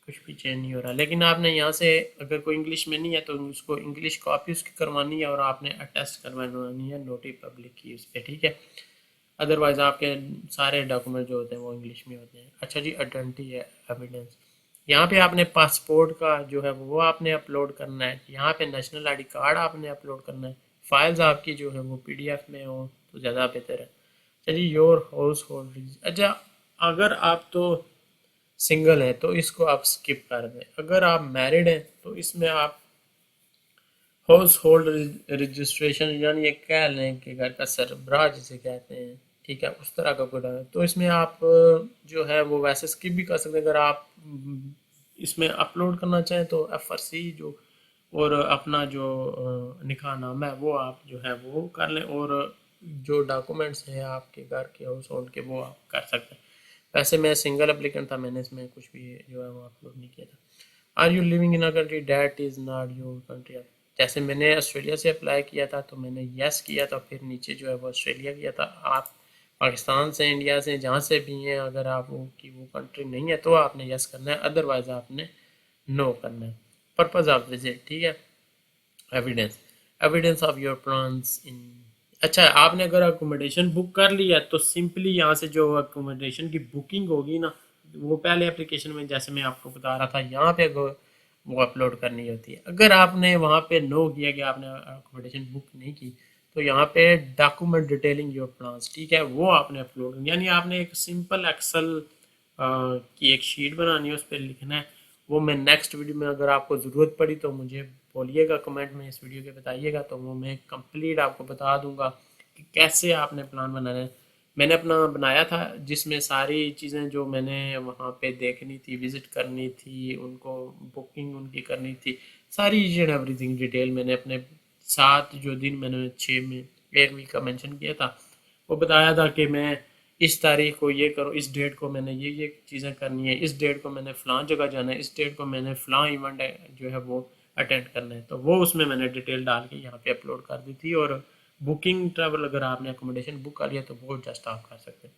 कुछ भी चेंज नहीं हो रहा, लेकिन आपने यहाँ से अगर कोई इंग्लिश में नहीं है तो उसको इंग्लिश कॉपी उसकी करवानी है और आपने अटेस्ट करवानी है नोटरी पब्लिक की उस पर, ठीक है। अदरवाइज आपके सारे डॉक्यूमेंट जो होते हैं वो इंग्लिश में होते हैं। अच्छा जी, आइडेंटिटी है एविडेंस, यहाँ पे आपने पासपोर्ट का जो है वो आपने अपलोड करना है, यहाँ पे नेशनल आईडी कार्ड आपने अपलोड करना है। फाइल्स आपकी जो है वो पीडीएफ में हो तो ज़्यादा बेहतर है। चलिए, योर हाउस होल्ड, अच्छा अगर आप तो सिंगल है तो इसको आप स्किप कर दें, अगर आप मैरिड हैं तो इसमें आप हाउस होल्ड रजिस्ट्रेशन, यानी ये कह लें कि घर का सरबराह जिसे कहते हैं, ठीक है, उस तरह का कोड है तो इसमें आप जो है वो वैसे स्किप भी कर सकते हैं। अगर आप इसमें अपलोड करना चाहें तो FRC जो और अपना जो निकाह नामा है वो आप जो है वो कर लें, और जो डॉक्यूमेंट्स हैं आपके घर के हाउस होल्ड के वो आप कर सकते हैं। वैसे मैं सिंगल एप्लीकेंट था, मैंने इसमें कुछ भी जो है वो अपलोड नहीं किया था। Are you living in a country that is not your country, जैसे मैंने ऑस्ट्रेलिया से अप्लाई किया था तो मैंने यस किया था, फिर नीचे जो है वो ऑस्ट्रेलिया किया था। आप पाकिस्तान से, इंडिया से, जहाँ से भी हैं, अगर आप वो की वो कंट्री नहीं है तो आपने यस करना है, अदरवाइज आपने नो करना है। पर्पज ऑफ विजिट, ठीक है, evidence, evidence of your plans इन, अच्छा आपने अगर अकोमोडेशन बुक कर लिया तो सिंपली यहाँ से जो अकोमोडेशन की बुकिंग होगी ना, वो पहले एप्लीकेशन में जैसे मैं आपको बता रहा था यहाँ पे वो अपलोड करनी होती है। अगर आपने वहाँ पे नो किया कि आपने अकोमोडेशन बुक नहीं की तो यहाँ पे डॉक्यूमेंट डिटेलिंग योर प्लान्स, ठीक है, वो आपने अपलोड करनी, यानी आपने एक सिंपल एक्सेल की एक शीट बनानी है, उस पर लिखना है। वो मैं नेक्स्ट वीडियो में, अगर आपको ज़रूरत पड़ी तो मुझे बोलिएगा कमेंट में, इस वीडियो के बताइएगा तो वो मैं कंप्लीट आपको बता दूंगा कि कैसे आपने प्लान बनाना है। मैंने अपना बनाया था जिसमें सारी चीज़ें जो मैंने वहाँ पे देखनी थी, विज़िट करनी थी, उनको बुकिंग उनकी करनी थी, सारी ईच एंड एवरीथिंग डिटेल मैंने अपने 7 जो दिन मैंने 6 में 1 वीक का मेंशन किया था, वो बताया था कि मैं इस तारीख को ये करो, इस डेट को मैंने ये चीज़ें करनी है, इस डेट को मैंने फ़लाँ जगह जाना है, इस डेट को मैंने फ़लाँ इवेंट जो है वो अटेंड करना है। तो वो उसमें मैंने डिटेल डाल के यहाँ पे अपलोड कर दी थी। और बुकिंग ट्रैवल, अगर आपने अकोमोडेशन बुक कर लिया तो वो जस्ट आप कर सकते हैं।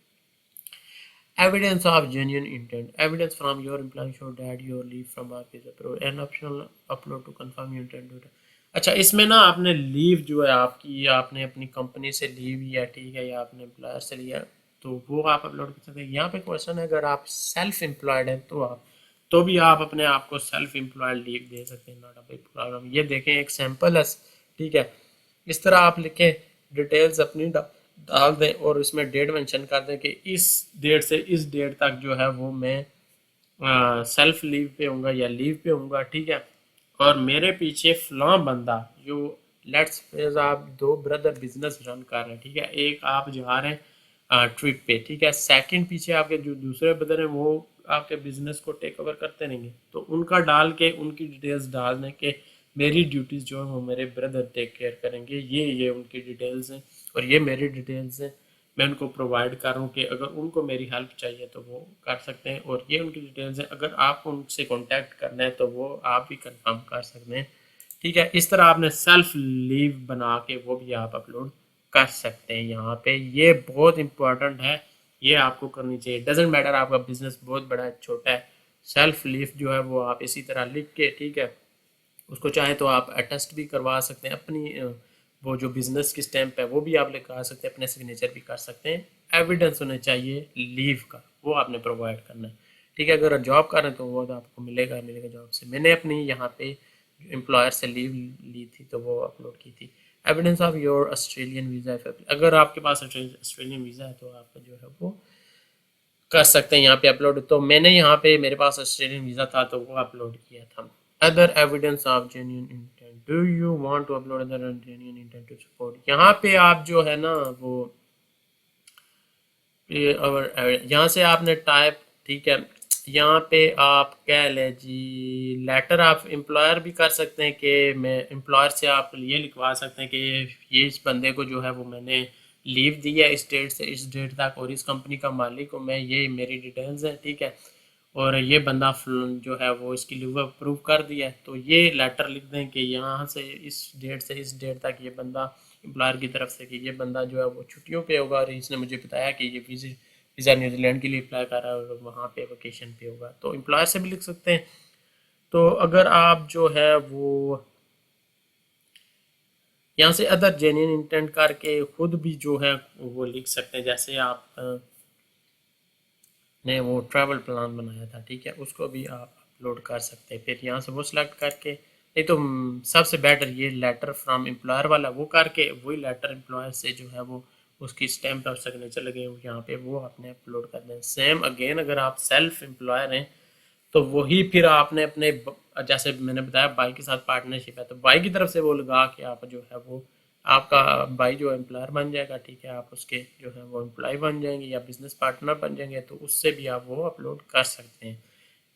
Evidence of genuine intent. Evidence from your employee show that your leave from work is approved. An optional upload to confirm you intend to. अच्छा, इसमें ना आपने लीव जो है आपकी, आपने अपनी कंपनी से लीव लिया, ठीक है, या आपने एम्प्लॉयर से लिया तो वो आप अपलोड कर सकते हैं। यहाँ पे क्वेश्चन है, अगर आप सेल्फ एम्प्लॉयड हैं तो आप, तो भी आप अपने आप को सेल्फ एम्प्लॉयड लीव दे सकते हैं, नॉट अ बिग प्रॉब्लम। ये देखें एक सैंपल है, ठीक है, इस तरह आप लिखें, डिटेल्स अपनी डाल दें और उसमें डेट मेंशन कर दें कि इस डेट से इस डेट तक जो है वो मैं सेल्फ लीव पे हूँगा या लीव पे हूँगा, ठीक है। और मेरे पीछे फलां बंदा जो, लेट्स सपोज आप 2 ब्रदर बिजनेस रन कर रहे हैं, ठीक है, एक आप जा रहे हैं ट्रिप पे, ठीक है, सेकंड पीछे आपके जो दूसरे ब्रदर हैं वो आपके बिजनेस को टेक ओवर करते रहेंगे, तो उनका डाल के उनकी डिटेल्स डाल दें कि मेरी ड्यूटीज़ जो है वो मेरे ब्रदर टेक केयर करेंगे, ये उनकी डिटेल्स हैं और ये मेरी डिटेल्स हैं, मैं उनको प्रोवाइड कर रहा हूँ कि अगर उनको मेरी हेल्प चाहिए तो वो कर सकते हैं, और ये उनकी डिटेल्स हैं, अगर आपको उनसे कांटेक्ट करना है तो वो आप भी कंफर्म कर सकते हैं, ठीक है। इस तरह आपने सेल्फ लीव बना के वो भी आप अपलोड कर सकते हैं यहाँ पे। ये बहुत इंपॉर्टेंट है, ये आपको करनी चाहिए, डजेंट मैटर आपका बिजनेस बहुत बड़ा है छोटा है, सेल्फ लीव जो है वो आप इसी तरह लिख के, ठीक है, उसको चाहे तो आप अटेस्ट भी करवा सकते हैं, अपनी वो जो बिजनेस की स्टैंप है वो भी आप लगा सकते हैं, अपने सिग्नेचर भी कर सकते हैं। एविडेंस होने चाहिए लीव का, वो आपने प्रोवाइड करना है, ठीक है। अगर जॉब कर रहे हैं तो वो तो आपको मिलेगा जॉब से। मैंने अपनी यहाँ पे एम्प्लॉयर से लीव ली थी तो वो अपलोड की थी। Evidence of your Australian visa, अगर आपके पास ऑस्ट्रेलियन वीज़ा है तो आपका जो है वो कर सकते हैं यहाँ पे अपलोड। तो मैंने यहाँ पे मेरे पास ऑस्ट्रेलियन वीज़ा था तो वो अपलोड किया था। Other evidence of genuine intent, do you want to upload other genuine intent to support. यहाँ पे आप जो है ना वो और यहाँ से आपने टाइप, ठीक है, यहाँ पे आप कह लें जी लेटर आप एम्प्लॉयर भी कर सकते हैं कि मैं एम्प्लॉयर से आप ये लिखवा सकते हैं कि ये इस बंदे को जो है वो मैंने लीव दी है इस डेट से इस डेट तक और इस कंपनी का मालिक हूँ मैं, ये मेरी डिटेल्स हैं, ठीक है, और ये बंदा जो है वो इसकी लीव अप्रूव कर दिया है। तो ये लेटर लिख दें कि यहाँ से इस डेट से इस डेट तक ये बंदा एम्प्लॉयर की तरफ से कि ये बंदा जो है वो छुट्टियों पे होगा और इसने मुझे बताया कि ये वीज़ा न्यूजीलैंड के लिए अप्लाई कर रहा है और वहाँ पे वेकेशन पे होगा। तो एम्प्लॉयर से भी लिख सकते हैं। तो अगर आप जो है वो यहाँ से अदर जेन्युइन इंटेंट करके खुद भी जो है वो लिख सकते हैं, जैसे आप ने वो ट्रैवल प्लान बनाया था, ठीक है, उसको भी आप अपलोड कर सकते हैं। फिर यहाँ से वो सिलेक्ट करके, नहीं तो सबसे बेटर ये लेटर फ्रॉम एम्प्लॉयर वाला वो करके वही लेटर एम्प्लॉयर से जो है वो उसकी स्टैम्प और सिग्नेचर लगे हुए यहाँ पे वो आपने अपलोड कर दें। सेम अगेन अगर आप सेल्फ एम्प्लॉयर हैं तो वही फिर आपने अपने जैसे मैंने बताया भाई के साथ पार्टनरशिप है तो भाई की तरफ से वो लगा के आप जो है वो आपका भाई जो एम्प्लॉयर बन जाएगा, ठीक है, आप उसके जो है वो एम्प्लॉय बन जाएंगे या बिजनेस पार्टनर बन जाएंगे तो उससे भी आप वो अपलोड कर सकते हैं।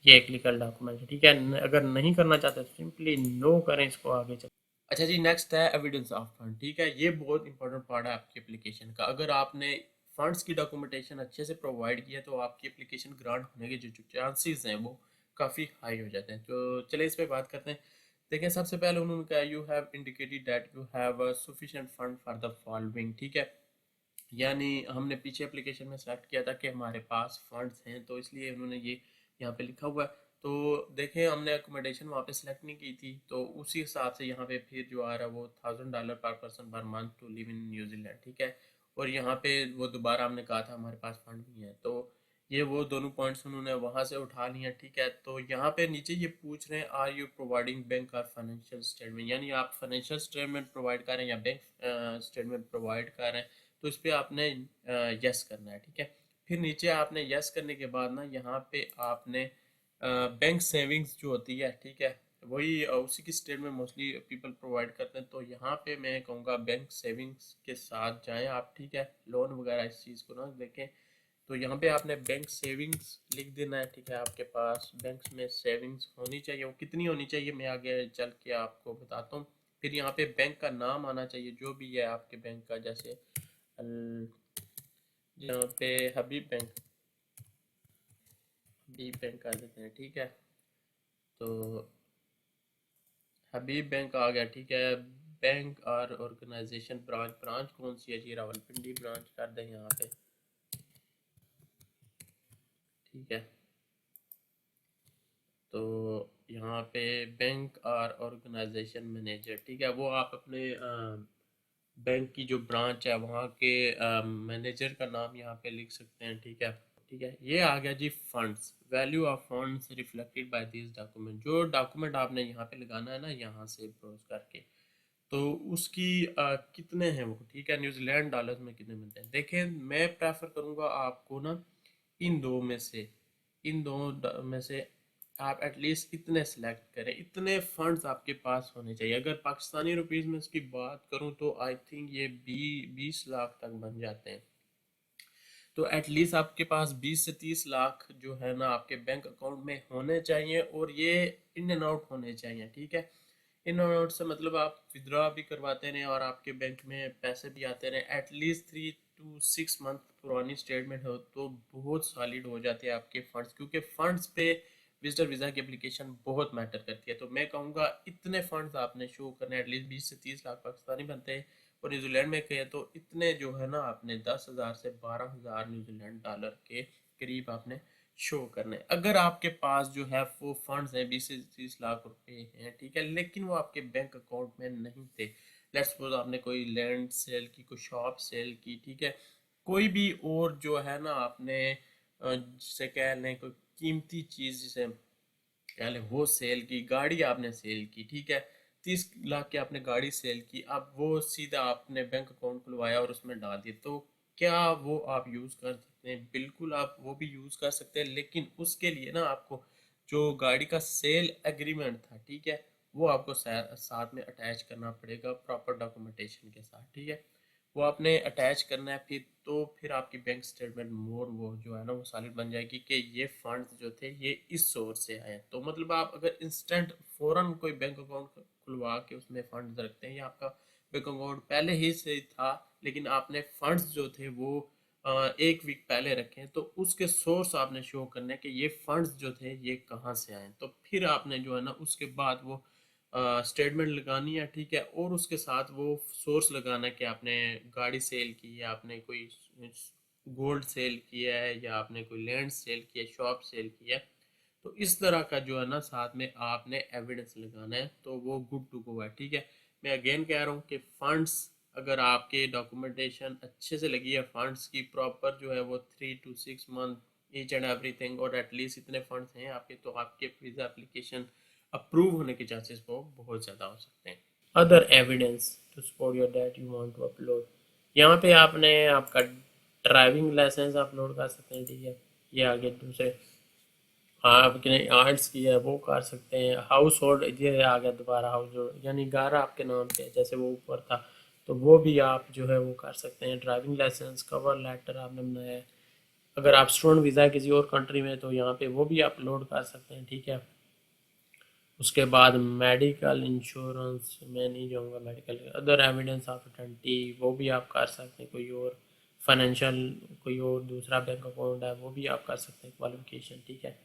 ये एक लीगल डॉक्यूमेंट है, ठीक है। अगर नहीं करना चाहते तो सिंपली नो करें, इसको आगे चल। अच्छा जी, नेक्स्ट है एविडेंस ऑफ फंड, ठीक है, ये बहुत इंपॉर्टेंट पार्ट है आपकी एप्लीकेशन का। अगर आपने फंड्स की डॉक्यूमेंटेशन अच्छे से प्रोवाइड किया तो आपकी एप्लीकेशन ग्रांट होने के जो चांसेस हैं वो काफ़ी हाई हो जाते हैं। तो चलिए इस पर बात करते हैं। देखें, सबसे पहले उन्होंने कहा you have indicated that you have sufficient fund for the following, ठीक है, यानी हमने पीछे एप्लीकेशन में सेलेक्ट किया था कि हमारे पास फंड्स हैं तो इसलिए उन्होंने ये यहाँ पे लिखा हुआ है। तो देखें, हमने अकोमोडेशन वहाँ पे सेलेक्ट नहीं की थी तो उसी हिसाब से यहाँ पे फिर जो आ रहा है वो $1000 per person per month to live in New Zealand, ठीक है। और यहाँ पे वो दोबारा हमने कहा था हमारे पास फंड नहीं है तो ये वो दोनों पॉइंट्स उन्होंने वहाँ से उठा लिए, ठीक है। तो यहाँ पे नीचे ये पूछ रहे हैं आर यू प्रोवाइडिंग बैंक और फाइनेंशियल स्टेटमेंट, यानी आप फाइनेंशियल स्टेटमेंट प्रोवाइड कर रहे हैं या बैंक स्टेटमेंट प्रोवाइड कर रहे हैं। तो इस पर आपने यस करना है, ठीक है। फिर नीचे आपने यस करने के बाद ना यहाँ पे आपने बैंक सेविंग्स जो होती है, ठीक है, वही उसी की स्टेटमेंट मोस्टली पीपल प्रोवाइड करते हैं। तो यहाँ पे मैं कहूँगा बैंक सेविंग्स के साथ जाएं आप, ठीक है, लोन वगैरह इस चीज़ को ना देखें। तो यहाँ पे आपने बैंक सेविंग्स लिख देना है, ठीक है। आपके पास बैंक में सेविंग्स होनी चाहिए, वो कितनी होनी चाहिए मैं आगे चल के आपको बताता हूँ। फिर यहाँ पे बैंक का नाम आना चाहिए जो भी है आपके बैंक का, जैसे यहाँ पे हबीब बैंक कर देते हैं, ठीक है। तो हबीब बैंक आ गया, ठीक है। बैंक और ऑर्गेनाइजेशन ब्रांच कौन सी है जी, रावलपिंडी ब्रांच कर दें यहाँ पे, ठीक है। तो यहाँ पे बैंक और ऑर्गेनाइजेशन मैनेजर, ठीक है, वो आप अपने बैंक की जो ब्रांच है वहाँ के मैनेजर का नाम यहाँ पे लिख सकते हैं, ठीक है। ठीक है, ये आ गया जी funds, value of funds reflected by this document. जो डॉक्यूमेंट आपने यहाँ पे लगाना है ना यहाँ से ब्राउज करके, तो उसकी कितने हैं वो, ठीक है, न्यूजीलैंड डॉलर्स में कितने मिलते हैं। देखें, मैं प्रेफर करूँगा आपको ना इन दो में से आप एटलीस्ट इतने सेलेक्ट करें, इतने फंड्स आपके पास होने चाहिए। अगर पाकिस्तानी रुपीज़ में इसकी बात करूं तो आई थिंक ये 20 लाख तक बन जाते हैं। तो एटलीस्ट आपके पास 20 से 30 लाख जो है ना आपके बैंक अकाउंट में होने चाहिए और ये इन एंड आउट होने चाहिए, ठीक है। इन एंड आउट से मतलब आप विड्रॉ भी करवाते रहें और आपके बैंक में पैसे भी आते रहें। एटलीस्ट 3 to 6 मंथ पुरानी स्टेटमेंट हो तो बहुत सॉलिड हो जाते हैं आपके फंड्स, क्योंकि फंड्स पे विजिटर वीज़ा की एप्लीकेशन बहुत मैटर करती है। तो मैं कहूँगा इतने फंड्स आपने शो करने, एटलीस्ट 20 से 30 लाख पाकिस्तानी बनते हैं और न्यूजीलैंड में कहे तो इतने जो है ना आपने 10,000 से 12,000 न्यूजीलैंड डॉलर के करीब आपने शो करने। अगर आपके पास जो है वो फंड्स हैं 20 से 30 लाख रुपए हैं, ठीक है, लेकिन वो आपके बैंक अकाउंट में नहीं थे, लेट्स सपोज आपने कोई लैंड सेल की, कोई शॉप सेल की, ठीक है, कोई भी और जो है ना आपने जिसे कह लें कोई कीमती चीज़ जिसे कह लें वो सेल की, गाड़ी आपने सेल की, ठीक है, 30 लाख की आपने गाड़ी सेल की, अब वो सीधा आपने बैंक अकाउंट खुलवाया और उसमें डाल दिए, तो क्या वो आप यूज़ कर सकते हैं? बिल्कुल आप वो भी यूज़ कर सकते हैं, लेकिन उसके लिए ना आपको जो गाड़ी का सेल एग्रीमेंट था, ठीक है, वो आपको साथ में अटैच करना पड़ेगा प्रॉपर डॉक्यूमेंटेशन के साथ, ठीक है। वो आपने अटैच करना है, फिर आपकी बैंक स्टेटमेंट मोर वो जो है ना वो सॉलिड बन जाएगी कि ये फंड्स जो थे ये इस सोर्स से आए। तो मतलब आप अगर इंस्टेंट फ़ौरन कोई बैंक अकाउंट खुलवा के उसमें फंड्स रखते हैं, या आपका बैंक अकाउंट पहले ही से था लेकिन आपने फंड्स जो थे वो एक वीक पहले रखे हैं, तो उसके सोर्स आपने शो करने हैं कि ये फंड्स जो थे ये कहाँ से आए। तो फिर आपने जो है ना उसके बाद वो स्टेटमेंट लगानी है, ठीक है, और उसके साथ वो सोर्स लगाना है कि आपने गाड़ी सेल की है, आपने कोई गोल्ड सेल किया है, या आपने कोई लैंड सेल किया है, शॉप सेल किया है। तो इस तरह का जो है ना साथ में आपने एविडेंस लगाना है, तो वो गुड टू गो है, ठीक है। मैं अगेन कह रहा हूँ कि फंड्स अगर आपके डॉक्यूमेंटेशन अच्छे से लगी है, फंड्स की प्रॉपर जो है वो 3 to 6 month each and everything, और एटलीस्ट इतने फंड्स हैं आपके, तो आपके वीज़ा एप्लीकेशन अप्रूव होने के चांसेस वो बहुत ज़्यादा हो सकते हैं। Other evidence to support your that you want to upload, यहाँ पे आपने आपका ड्राइविंग लाइसेंस अपलोड कर सकते हैं, ठीक है। ये आगे दूसरे आपने आर्ट्स किया है वो कर सकते हैं। हाउस होल्ड ये आ गया दोबारा, हाउस होल्ड यानी गारा आपके नाम पे जैसे वो ऊपर था, तो वो भी आप जो है वो कर सकते हैं। ड्राइविंग लाइसेंस, कवर लेटर आपने बनाया है। अगर आप स्टूडेंट वीज़ा है किसी और कंट्री में, तो यहाँ पे वो भी अपलोड कर सकते हैं, ठीक है। उसके बाद मेडिकल इंश्योरेंस मैं नहीं जाऊँगा, मेडिकल अदर एविडेंस ऑफ अथेंटिटी वो भी आप कर सकते हैं। कोई और फाइनेंशियल कोई और दूसरा बैंक अकाउंट है वो भी आप कर सकते हैं, क्वालिफिकेशन, ठीक है।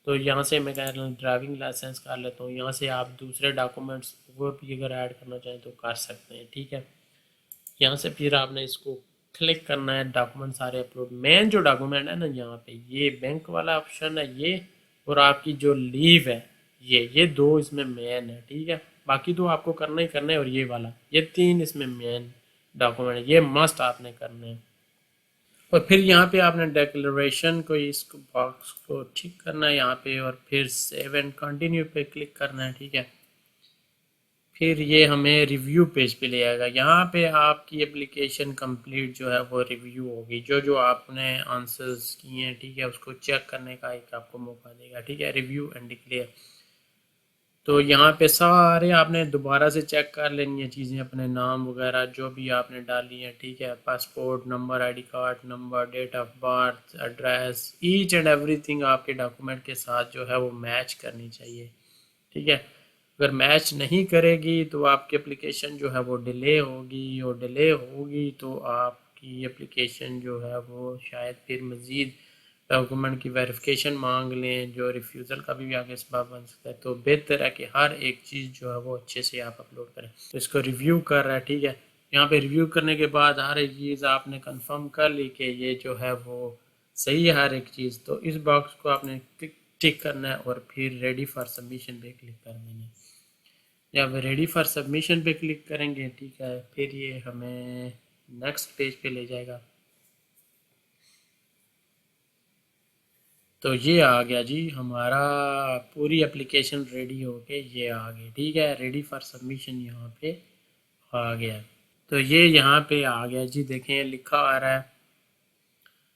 तो यहाँ से मैं कह रहा हूँ ड्राइविंग लाइसेंस कर लेता हूँ। यहाँ से आप दूसरे डॉक्यूमेंट्स और भी अगर ऐड करना चाहें तो कर सकते हैं, ठीक है। यहाँ से फिर आपने इसको क्लिक करना है, डॉक्यूमेंट सारे अपलोड। मेन जो डॉक्यूमेंट है ना यहाँ पे ये बैंक वाला ऑप्शन है ये, और आपकी जो लीव है ये दो इसमें मेन है, ठीक है। बाकी तो आपको करना ही करना है, और ये वाला ये तीन इसमें मेन डॉक्यूमेंट है, ये मस्ट आपने करने हैं। और फिर यहाँ पे आपने डिक्लेरेशन को इसको बॉक्स को ठीक करना है यहाँ पे, और फिर सेव एंड कंटिन्यू पे क्लिक करना है, ठीक है। फिर ये हमें रिव्यू पेज पे ले आएगा। यहाँ पे आपकी एप्लीकेशन कंप्लीट जो है वो रिव्यू होगी, जो जो आपने आंसर्स किए हैं, ठीक है, उसको चेक करने का एक आपको मौका देगा, ठीक है। रिव्यू एंड डिक्लेयर, तो यहाँ पे सारे आपने दोबारा से चेक कर लेनी है चीज़ें, अपने नाम वगैरह जो भी आपने डाली हैं, ठीक है। Passport number, ID card number, date of birth, address, each and everything आपके डॉक्यूमेंट के साथ जो है वो मैच करनी चाहिए, ठीक है। अगर मैच नहीं करेगी तो आपकी एप्लीकेशन जो है वो डिले होगी, और डिले होगी तो आपकी एप्लीकेशन जो है वो शायद फिर मज़ीद डॉक्यूमेंट की वेरिफिकेशन मांग लें, जो रिफ्यूज़ल का भी आगे सबब बन सकता है। तो बेहतर है कि हर एक चीज़ जो है वो अच्छे से आप अपलोड करें। तो इसको रिव्यू कर रहा है, ठीक है। यहाँ पे रिव्यू करने के बाद हर एक चीज़ आपने कंफर्म कर ली कि ये जो है वो सही है हर एक चीज़, तो इस बॉक्स को आपने टिक करना है, और फिर रेडी फॉर सबमिशन पे क्लिक कर देना है। जब रेडी फॉर सबमिशन पे क्लिक करेंगे, ठीक है, फिर ये हमें नेक्स्ट पेज पे ले जाएगा। तो ये आ गया जी हमारा पूरी एप्लीकेशन रेडी होके ये आ गई, ठीक है। रेडी फॉर सबमिशन यहाँ पे आ गया, तो ये यहाँ पे आ गया जी, देखें लिखा आ रहा है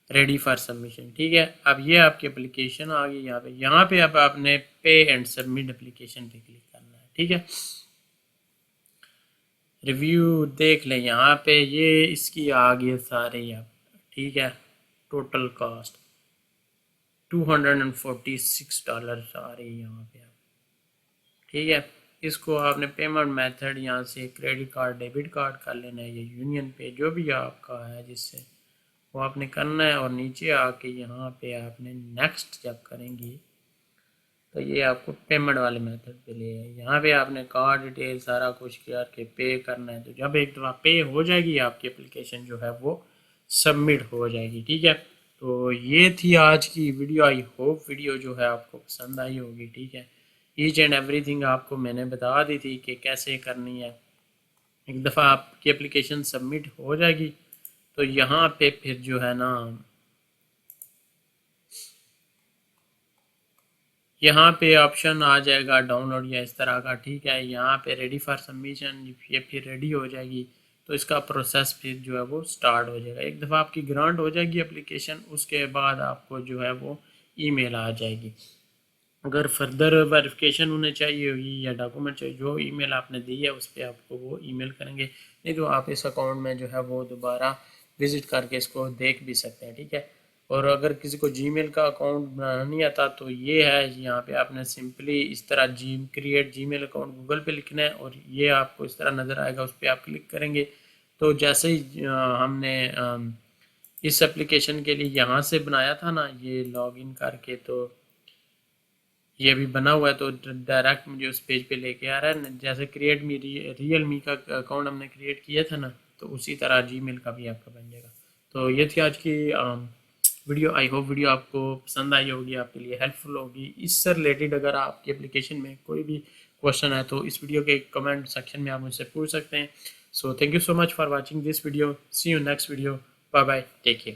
रेडी फॉर सबमिशन, ठीक है। अब ये आपकी एप्लीकेशन आ गई यहाँ पे अब आपने पे एंड सबमिट एप्लीकेशन पे क्लिक करना है, ठीक है। रिव्यू देख लें यहाँ पे, ये इसकी आ गई सारे अब, ठीक है। टोटल कॉस्ट $246 आ रही है यहाँ पे, ठीक है। इसको आपने पेमेंट मेथड यहाँ से क्रेडिट कार्ड, डेबिट कार्ड कर लेना है, या यूनियन पे जो भी आपका है जिससे वो आपने करना है। और नीचे आके यहाँ पे आपने नेक्स्ट जब करेंगी तो ये आपको पेमेंट वाले मेथड पे ले है। यहाँ पे आपने कार्ड डिटेल सारा कुछ करके पे करना है। तो जब एक दफ़ा पे हो जाएगी आपकी एप्लीकेशन जो है वो सबमिट हो जाएगी, ठीक है। तो ये थी आज की वीडियो। आई होप वीडियो जो है आपको पसंद आई होगी, ठीक है। ईच एंड एवरीथिंग आपको मैंने बता दी थी कि कैसे करनी है। एक दफ़ा आपकी एप्लीकेशन सबमिट हो जाएगी तो यहाँ पे फिर जो है ना, यहाँ पे ऑप्शन आ जाएगा डाउनलोड या इस तरह का, ठीक है। यहाँ पे रेडी फॉर सबमिशन, ये फिर रेडी हो जाएगी। तो इसका प्रोसेस फिर जो है वो स्टार्ट हो जाएगा। एक दफ़ा आपकी ग्रांट हो जाएगी एप्लीकेशन, उसके बाद आपको जो है वो ईमेल आ जाएगी। अगर फर्दर वेरिफिकेशन उन्हें चाहिए होगी या डॉक्यूमेंट चाहिए, जो ईमेल आपने दी है उस पर आपको वो ईमेल करेंगे, नहीं तो आप इस अकाउंट में जो है वो दोबारा विज़िट करके इसको देख भी सकते हैं, ठीक है। और अगर किसी को जीमेल का अकाउंट बनाना नहीं आता तो ये है, यहाँ पे आपने सिंपली इस तरह क्रिएट जीमेल अकाउंट गूगल पे लिखना है और ये आपको इस तरह नज़र आएगा, उस पर आप क्लिक करेंगे तो जैसे ही हमने इस एप्लीकेशन के लिए यहाँ से बनाया था ना ये लॉगिन करके, तो ये अभी बना हुआ है तो डायरेक्ट मुझे उस पेज पे लेके आ रहा है। जैसे क्रिएट मी रियल मी का अकाउंट हमने क्रिएट किया था ना, तो उसी तरह जीमेल का भी आपका बन जाएगा। तो ये थी आज की वीडियो। आई होप वीडियो आपको पसंद आई होगी, आपके लिए हेल्पफुल होगी। इससे रिलेटेड अगर आपकी एप्लीकेशन में कोई भी क्वेश्चन है तो इस वीडियो के कमेंट सेक्शन में आप मुझसे पूछ सकते हैं। So thank you so much for watching this video. See you next video. Bye bye, take care.